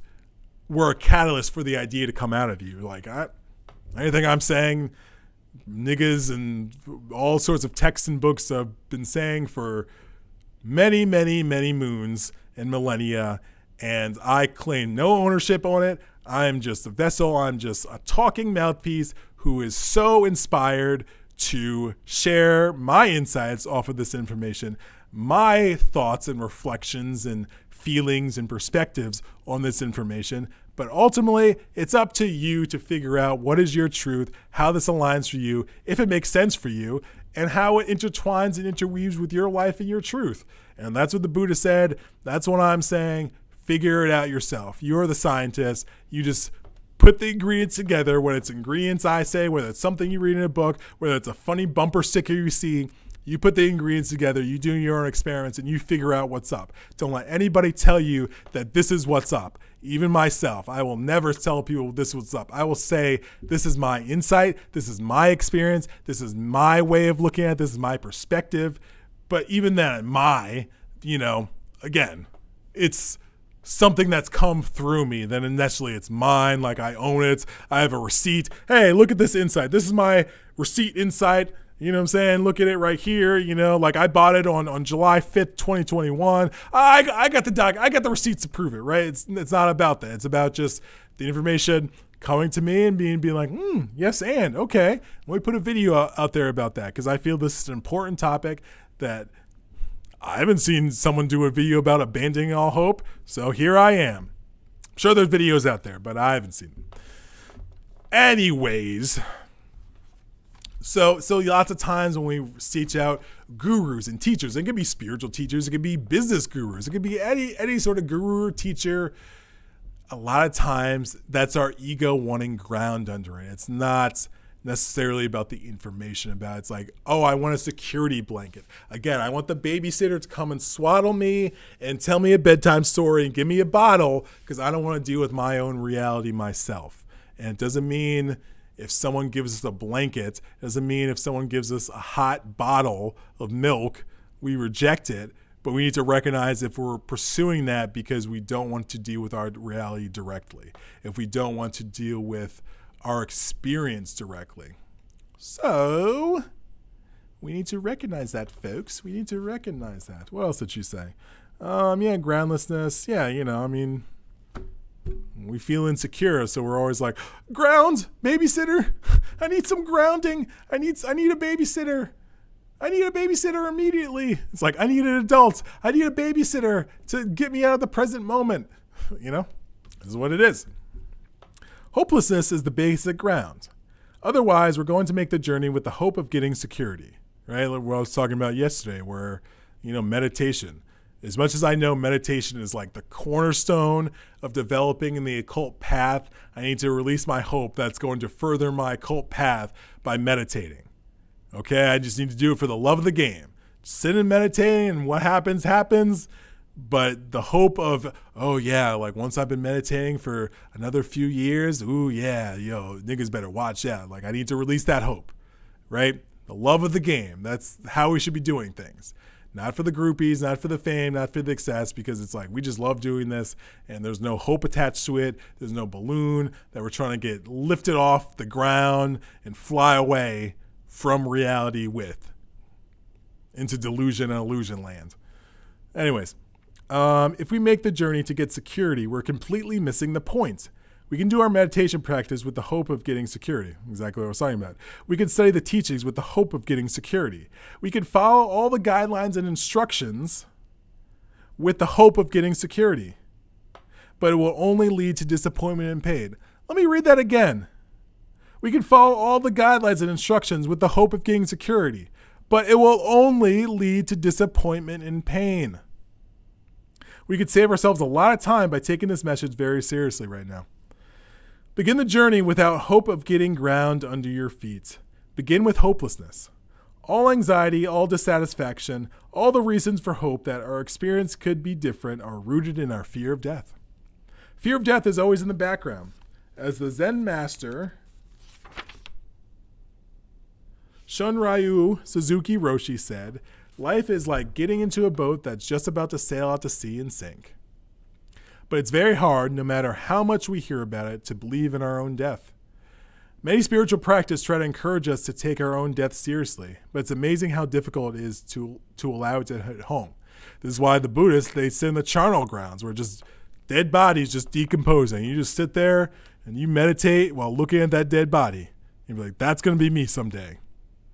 were a catalyst for the idea to come out of you. Like, anything I'm saying, niggas and all sorts of texts and books have been saying for many, many, many moons and millennia, and I claim no ownership on it. I'm just a vessel. I'm just a talking mouthpiece who is so inspired to share my insights off of this information, my thoughts and reflections and feelings and perspectives on this information. But ultimately, it's up to you to figure out what is your truth, how this aligns for you, if it makes sense for you, and how it intertwines and interweaves with your life and your truth. And that's what the Buddha said. That's what I'm saying. Figure it out yourself. You're the scientist. You just put the ingredients together, whether it's ingredients I say, whether it's something you read in a book, whether it's a funny bumper sticker you see, you put the ingredients together, you do your own experiments, and you figure out what's up. Don't let anybody tell you that this is what's up. Even myself, I will never tell people this is what's up. I will say, this is my insight, this is my experience, this is my way of looking at it, this is my perspective. But even then, again, it's something that's come through me, then initially it's mine, like I own it. I have a receipt. Hey, look at this insight. This is my receipt insight. You know what I'm saying? Look at it right here. Like I bought it on July 5th, 2021. I got the receipts to prove it, right? It's not about that. It's about just the information coming to me and being like, yes, and okay. Let me put a video out there about that because I feel this is an important topic that I haven't seen someone do a video about abandoning all hope, so here I am. I'm sure there's videos out there, but I haven't seen them. Anyways, so lots of times when we seek out gurus and teachers, it could be spiritual teachers, it could be business gurus, it could be any sort of guru or teacher. A lot of times that's our ego wanting ground under it. It's not necessarily about the information about it. It's like, oh, I want a security blanket. Again, I want the babysitter to come and swaddle me and tell me a bedtime story and give me a bottle because I don't want to deal with my own reality myself. And it doesn't mean if someone gives us a blanket, it doesn't mean if someone gives us a hot bottle of milk, we reject it. But we need to recognize if we're pursuing that because we don't want to deal with our reality directly, if we don't want to deal with our experience directly. So we need to recognize that, folks. We need to recognize that. What else did she say? Groundlessness. Yeah, we feel insecure, so we're always like, ground, babysitter. I need some grounding. I need a babysitter. I need a babysitter immediately. It's like, I need an adult. I need a babysitter to get me out of the present moment. This is what it is. Hopelessness is the basic ground. Otherwise, we're going to make the journey with the hope of getting security, right? Like what I was talking about yesterday where, meditation. As much as I know meditation is like the cornerstone of developing in the occult path, I need to release my hope that's going to further my occult path by meditating. Okay, I just need to do it for the love of the game. Sit and meditate, and what happens, happens. But the hope of, once I've been meditating for another few years, niggas better watch out. Like, I need to release that hope, right? The love of the game. That's how we should be doing things. Not for the groupies, not for the fame, not for the success, because it's like we just love doing this, and there's no hope attached to it. There's no balloon that we're trying to get lifted off the ground and fly away from reality with into delusion and illusion land. Anyways, if we make the journey to get security, we're completely missing the point. We can do our meditation practice with the hope of getting security. Exactly what I was talking about. We can study the teachings with the hope of getting security. We can follow all the guidelines and instructions with the hope of getting security. But it will only lead to disappointment and pain. Let me read that again. We can follow all the guidelines and instructions with the hope of getting security, but it will only lead to disappointment and pain. We could save ourselves a lot of time by taking this message very seriously right now. Begin the journey without hope of getting ground under your feet. Begin with hopelessness. All anxiety, all dissatisfaction, all the reasons for hope that our experience could be different are rooted in our fear of death. Fear of death is always in the background. As the Zen master Shunryu Suzuki Roshi said, life is like getting into a boat that's just about to sail out to sea and sink. But it's very hard, no matter how much we hear about it, to believe in our own death. Many spiritual practices try to encourage us to take our own death seriously, but it's amazing how difficult it is to allow it to hit home. This is why the Buddhists, they sit in the charnel grounds where just dead bodies just decomposing. You just sit there and you meditate while looking at that dead body. You'd be like, that's going to be me someday.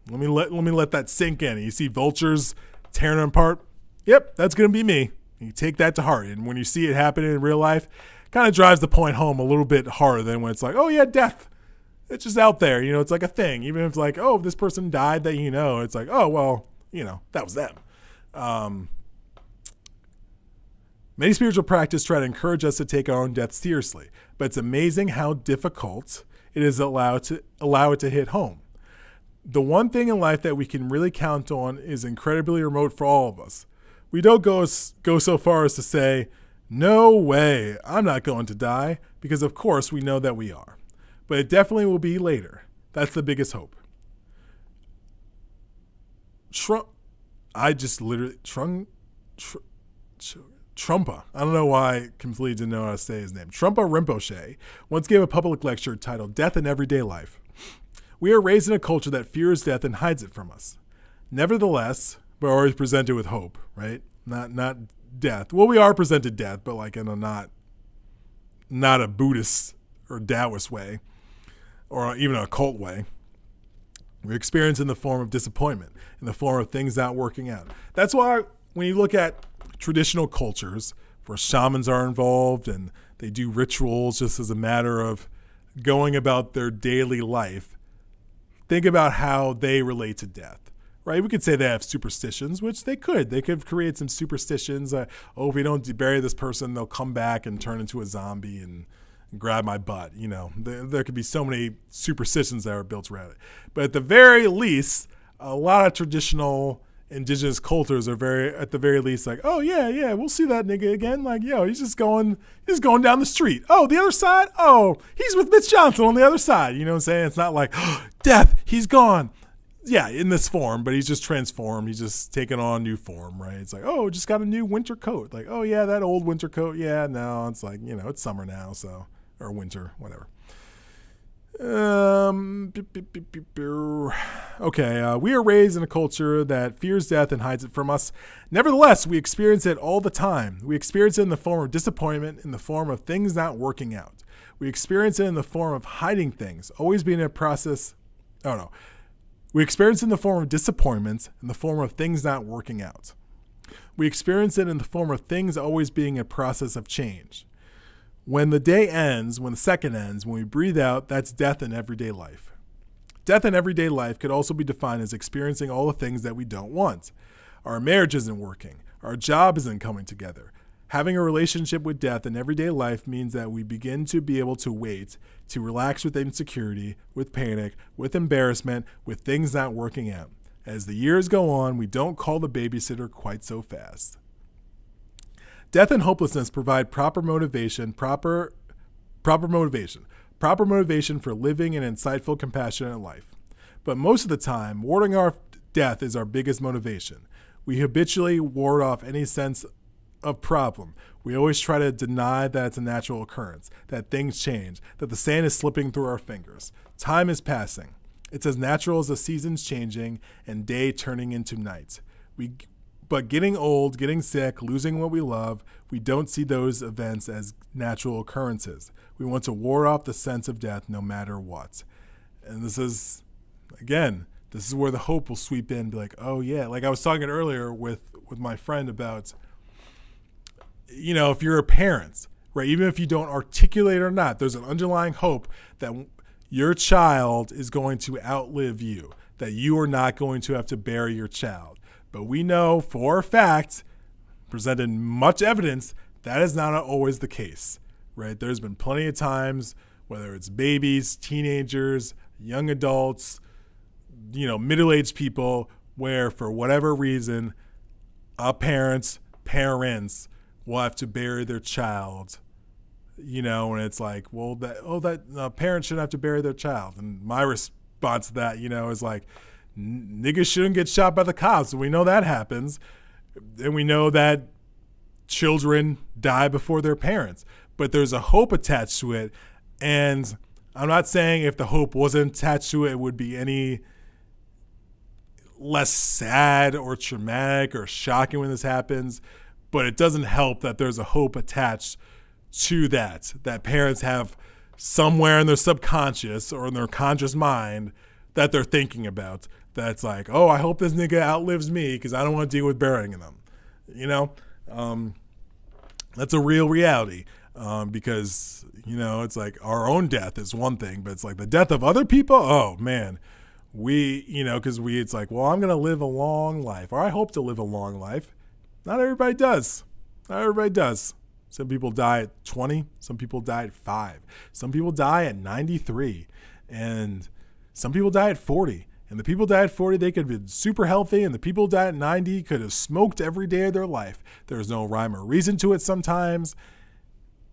Let me let that sink in. And you see vultures tearing them apart. Yep, that's going to be me. You take that to heart. And when you see it happening in real life, it kind of drives the point home a little bit harder than when it's like, oh yeah, death. It's just out there. It's like a thing. Even if it's like, oh, this person died that it's like, oh, well, that was them. Many spiritual practices try to encourage us to take our own death seriously, but it's amazing how difficult it is to allow it to hit home. The one thing in life that we can really count on is incredibly remote for all of us. We don't go so far as to say, no way, I'm not going to die, because of course we know that we are. But it definitely will be later. That's the biggest hope. Trumpa. I don't know why I completely didn't know how to say his name. Trumpa Rinpoche once gave a public lecture titled Death in Everyday Life. We are raised in a culture that fears death and hides it from us. Nevertheless, we're always presented with hope, right? Not death. Well, we are presented death, but like in a not a Buddhist or Taoist way, or even a cult way. We experience in the form of disappointment, in the form of things not working out. That's why when you look at traditional cultures where shamans are involved and they do rituals just as a matter of going about their daily life, think about how they relate to death, right? We could say they have superstitions, which they could. They could create some superstitions. If we don't bury this person, they'll come back and turn into a zombie and grab my butt. There could be so many superstitions that are built around it. But at the very least, a lot of traditional indigenous cultures are at the very least like, oh yeah, we'll see that nigga again. Like, he's just going down the street. Oh, the other side? Oh, he's with Mitch Johnson on the other side. You know what I'm saying? It's not like, oh, death, he's gone. Yeah, in this form, but he's just transformed. He's just taken on a new form, right? It's like, oh, just got a new winter coat. Like, oh yeah, that old winter coat. Yeah, no, it's like, it's summer now, so, or winter, whatever. Okay, we are raised in a culture that fears death and hides it from us. Nevertheless, we experience it all the time. We experience it in the form of disappointment, in the form of things not working out. We experience it in the form of hiding things, always being a process. Oh no. We experience it in the form of disappointments, in the form of things not working out. We experience it in the form of things always being a process of change. When the day ends, when the second ends, when we breathe out, that's death in everyday life. Death in everyday life could also be defined as experiencing all the things that we don't want. Our marriage isn't working. Our job isn't coming together. Having a relationship with death in everyday life means that we begin to be able to wait, to relax with insecurity, with panic, with embarrassment, with things not working out. As the years go on, we don't call the babysitter quite so fast. Death and hopelessness provide proper motivation for living an insightful, compassionate life. But most of the time, warding off death is our biggest motivation. We habitually ward off any sense of problem. We always try to deny that it's a natural occurrence, that things change, that the sand is slipping through our fingers. Time is passing. It's as natural as the seasons changing and day turning into night. But getting old, getting sick, losing what we love, we don't see those events as natural occurrences. We want to ward off the sense of death no matter what. And this is, again, this is where the hope will sweep in and be like, oh yeah. Like I was talking earlier with my friend about, if you're a parent, right, even if you don't articulate or not, there's an underlying hope that your child is going to outlive you, that you are not going to have to bury your child. But we know for a fact, presented much evidence, that is not always the case, right? There's been plenty of times, whether it's babies, teenagers, young adults, middle-aged people, where for whatever reason, parents will have to bury their child, and it's like, well, parents shouldn't have to bury their child. And my response to that, is like, niggas shouldn't get shot by the cops. We know that happens. And we know that children die before their parents. But there's a hope attached to it. And I'm not saying if the hope wasn't attached to it, it would be any less sad or traumatic or shocking when this happens. But it doesn't help that there's a hope attached to that parents have somewhere in their subconscious or in their conscious mind that they're thinking about. That's like, oh, I hope this nigga outlives me because I don't want to deal with burying them. That's a real reality because, it's like our own death is one thing, but it's like the death of other people. Oh, man, it's like, well, I'm going to live a long life, or I hope to live a long life. Not everybody does. Some people die at 20. Some people die at 5. Some people die at 93. And some people die at 40. And the people die at 40, they could have been super healthy. And the people die at 90 could have smoked every day of their life. There's no rhyme or reason to it sometimes.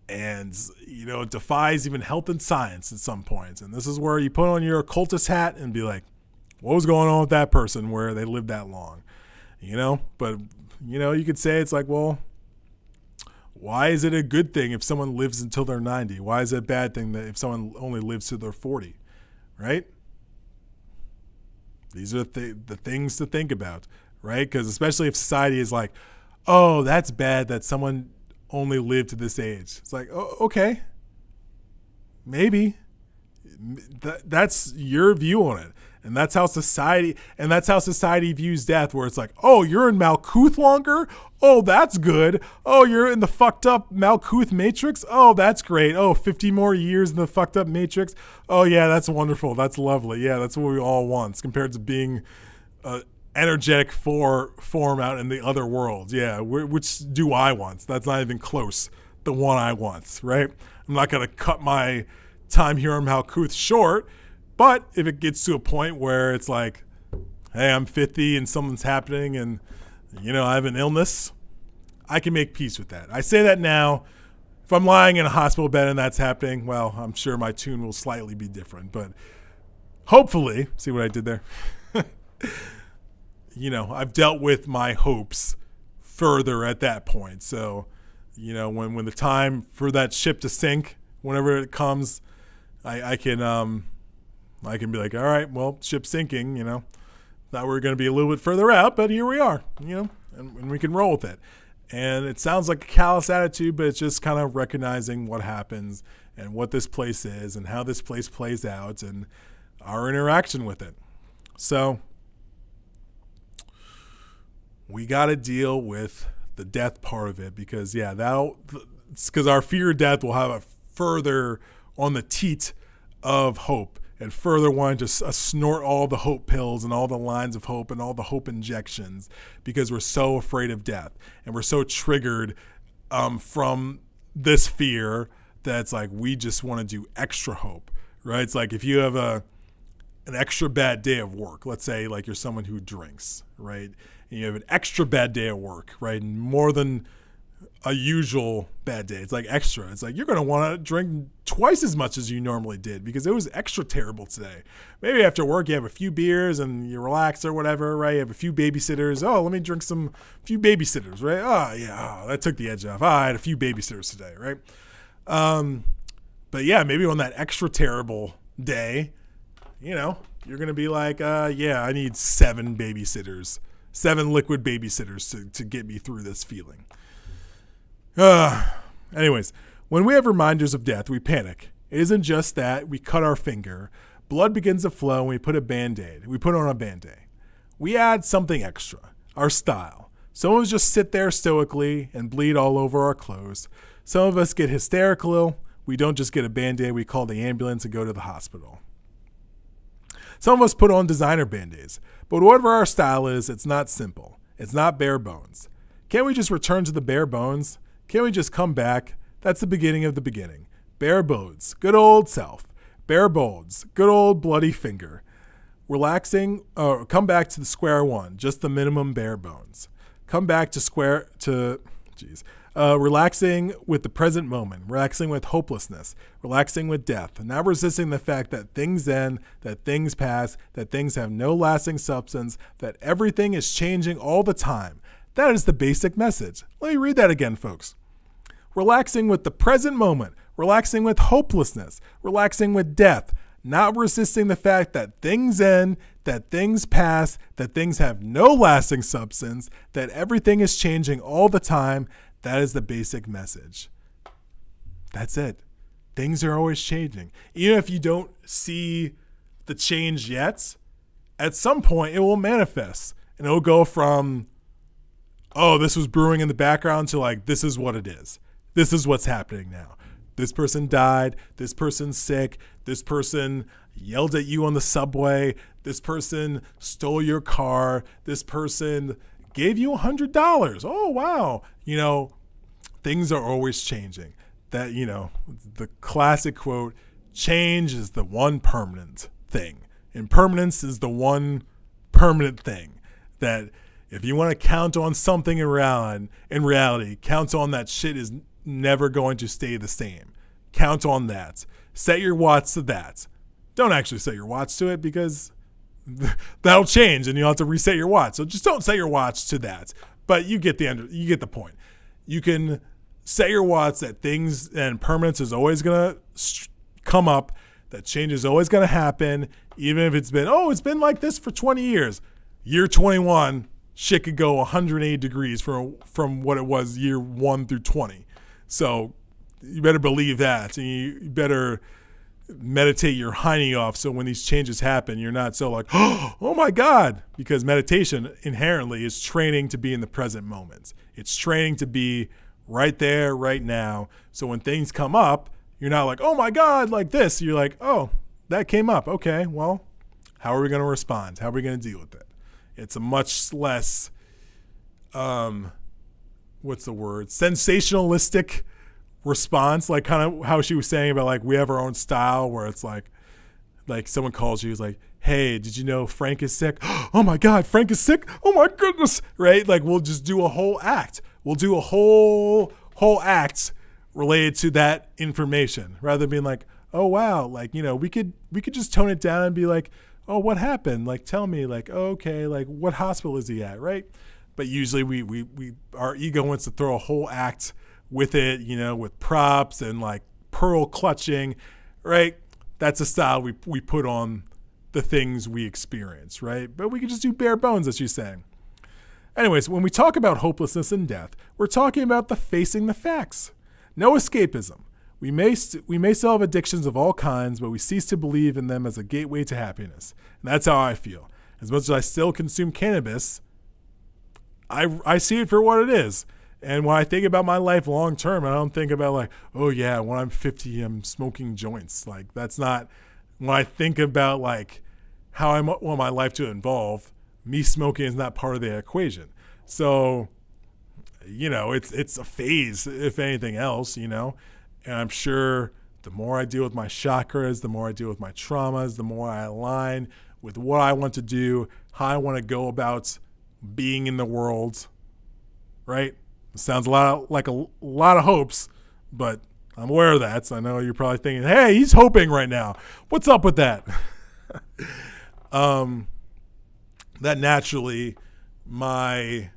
And, it defies even health and science at some points. And this is where you put on your occultist hat and be like, what was going on with that person where they lived that long? But, you could say it's like, well, why is it a good thing if someone lives until they're 90? Why is it a bad thing that if someone only lives till they're 40, right? These are the things to think about, right? Because especially if society is like, oh, that's bad that someone only lived to this age. It's like, oh, okay, maybe. That's your view on it. And that's how society views death, where it's like, oh, you're in Malkuth longer? Oh, that's good. Oh, you're in the fucked up Malkuth matrix? Oh, that's great. Oh, 50 more years in the fucked up matrix? Oh, yeah, that's wonderful. That's lovely. Yeah, that's what we all want compared to being energetic form out in the other worlds. Yeah, which do I want? That's not even close. The one I want, right? I'm not going to cut my time here on Malkuth short. But if it gets to a point where it's like, hey, I'm 50 and something's happening and, I have an illness, I can make peace with that. I say that now. If I'm lying in a hospital bed and that's happening, well, I'm sure my tune will slightly be different. But hopefully, see what I did there? I've dealt with my hopes further at that point. So, when the time for that ship to sink, whenever it comes, I can be like, all right, well, ship's sinking, thought we were going to be a little bit further out, but here we are, and we can roll with it. And it sounds like a callous attitude, but it's just kind of recognizing what happens and what this place is and how this place plays out and our interaction with it. So we got to deal with the death part of it because, because our fear of death will have a further on the teat of hope. And further wanting to snort all the hope pills and all the lines of hope and all the hope injections because we're so afraid of death and we're so triggered from this fear that it's like we just want to do extra hope, right? It's like if you have an extra bad day of work, let's say like you're someone who drinks, right? And you have an extra bad day of work, right? And more than a usual bad day. It's like extra. It's like you're going to want to drink twice as much as you normally did because it was extra terrible today. Maybe after work you have a few beers and you relax or whatever, right? You have a few babysitters. Oh, let me drink few babysitters, right? Oh, yeah. Oh, that took the edge off. Oh, I had a few babysitters today, right? But yeah, maybe on that extra terrible day, you're going to be like, I need 7 babysitters, 7 liquid babysitters to get me through this feeling. Anyways, when we have reminders of death, we panic. It isn't just that we cut our finger. Blood begins to flow and we put on a Band-Aid. We add something extra, our style. Some of us just sit there stoically and bleed all over our clothes. Some of us get hysterical. We don't just get a Band-Aid, we call the ambulance and go to the hospital. Some of us put on designer Band-Aids. But whatever our style is, it's not simple. It's not bare bones. Can't we just return to the bare bones? Can't we just come back? That's the beginning of the beginning. Bare bones, good old self. Bare bones, good old bloody finger. Relaxing, come back to the square one, just the minimum bare bones. Come back to relaxing with the present moment, relaxing with hopelessness, relaxing with death, not resisting the fact that things end, that things pass, that things have no lasting substance, that everything is changing all the time. That is the basic message. Let me read that again, folks. Relaxing with the present moment, relaxing with hopelessness, relaxing with death, not resisting the fact that things end, that things pass, that things have no lasting substance, that everything is changing all the time. That is the basic message. That's it. Things are always changing. Even if you don't see the change yet, at some point it will manifest. And it will go from, oh, this was brewing in the background to like, this is what it is. This is what's happening now. This person died. This person's sick. This person yelled at you on the subway. This person stole your car. This person gave you $100. Oh, wow. You know, things are always changing. That, you know, the classic quote, change is the one permanent thing. Impermanence is the one permanent thing. That if you want to count on something in reality, count on that shit is never going to stay the same. Count on that. Set your watch to that. Don't actually set your watch to it because that'll change and you'll have to reset your watch. So just don't set your watch to that. But you get the point. You can set your watch that things and permanence is always going to come up, that change is always going to happen, even if it's been like this for 20 years. Year 21, shit could go 180 degrees from what it was year 1 through 20. So you better believe that, and you better meditate your hiney off so when these changes happen, you're not so like, oh my God, because meditation inherently is training to be in the present moment. It's training to be right there, right now. So when things come up, you're not like, oh my God, like this. You're like, oh, that came up. Okay, well, how are we going to respond? How are we going to deal with it? It's a much less, sensationalistic response, like kind of how she was saying about like we have our own style where it's like someone calls you, is like, hey, did you know Frank is sick? Oh my God, Frank is sick? Oh my goodness, right? Like we'll just do a whole act. We'll do a whole act related to that information rather than being like, oh wow, like, you know, we could just tone it down and be like, oh, what happened? Like, tell me, like, oh, okay, like what hospital is he at, right? But usually we our ego wants to throw a whole act with it, you know, with props and like pearl clutching, right? That's a style we put on the things we experience, right? But we can just do bare bones, as she's saying. Anyways, when we talk about hopelessness and death, we're talking about facing the facts. No escapism. We may still have addictions of all kinds, but we cease to believe in them as a gateway to happiness. And that's how I feel. As much as I still consume cannabis, I see it for what it is. And when I think about my life long term, I don't think about like, oh yeah, when I'm 50, I'm smoking joints. Like that's not, when I think about like how I want my life to evolve, me smoking is not part of the equation. So, you know, it's a phase, if anything else, you know. And I'm sure the more I deal with my chakras, the more I deal with my traumas, the more I align with what I want to do, how I want to go about being in the world, right? It sounds like a lot of hopes, but I'm aware of that. So I know you're probably thinking, hey, he's hoping right now. What's up with that? That naturally my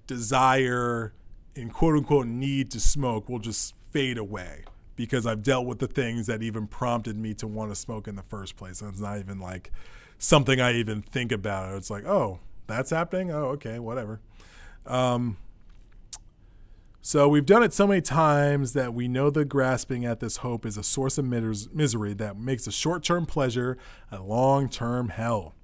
desire and quote unquote need to smoke will just fade away because I've dealt with the things that even prompted me to want to smoke in the first place. And it's not even like something I even think about. It's like, oh, that's happening? Oh, okay, whatever. So we've done it so many times that we know the grasping at this hope is a source of misery that makes a short-term pleasure a long-term hell.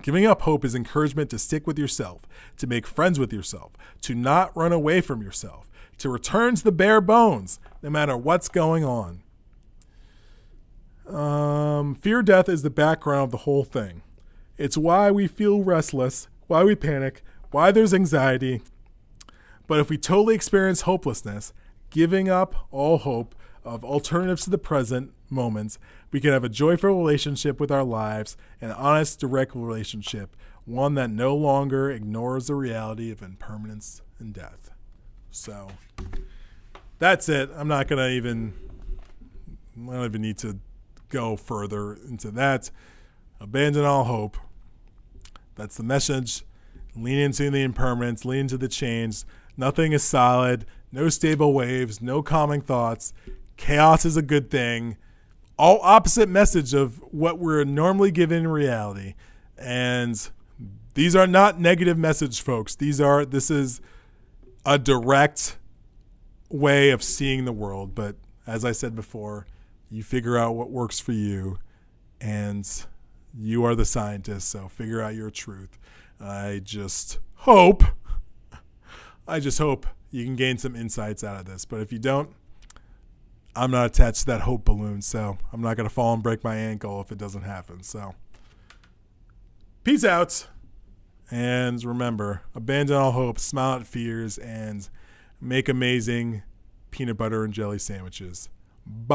Giving up hope is encouragement to stick with yourself, to make friends with yourself, to not run away from yourself, to return to the bare bones, no matter what's going on. Fear of death is the background of the whole thing. It's why we feel restless, why we panic, why there's anxiety. But if we totally experience hopelessness, giving up all hope of alternatives to the present moments, we can have a joyful relationship with our lives, an honest, direct relationship, one that no longer ignores the reality of impermanence and death. So that's it. I don't even need to go further into that. Abandon all hope. That's the message. Lean into the impermanence, lean into the change. Nothing is solid, no stable waves, no calming thoughts. Chaos is a good thing. All opposite message of what we're normally given in reality. And these are not negative message, folks. This is a direct way of seeing the world. But as I said before, you figure out what works for you, and you are the scientist, so figure out your truth. I just hope you can gain some insights out of this. But if you don't, I'm not attached to that hope balloon, so I'm not going to fall and break my ankle if it doesn't happen. So peace out. And remember, abandon all hope, smile at fears, and make amazing peanut butter and jelly sandwiches. Bye.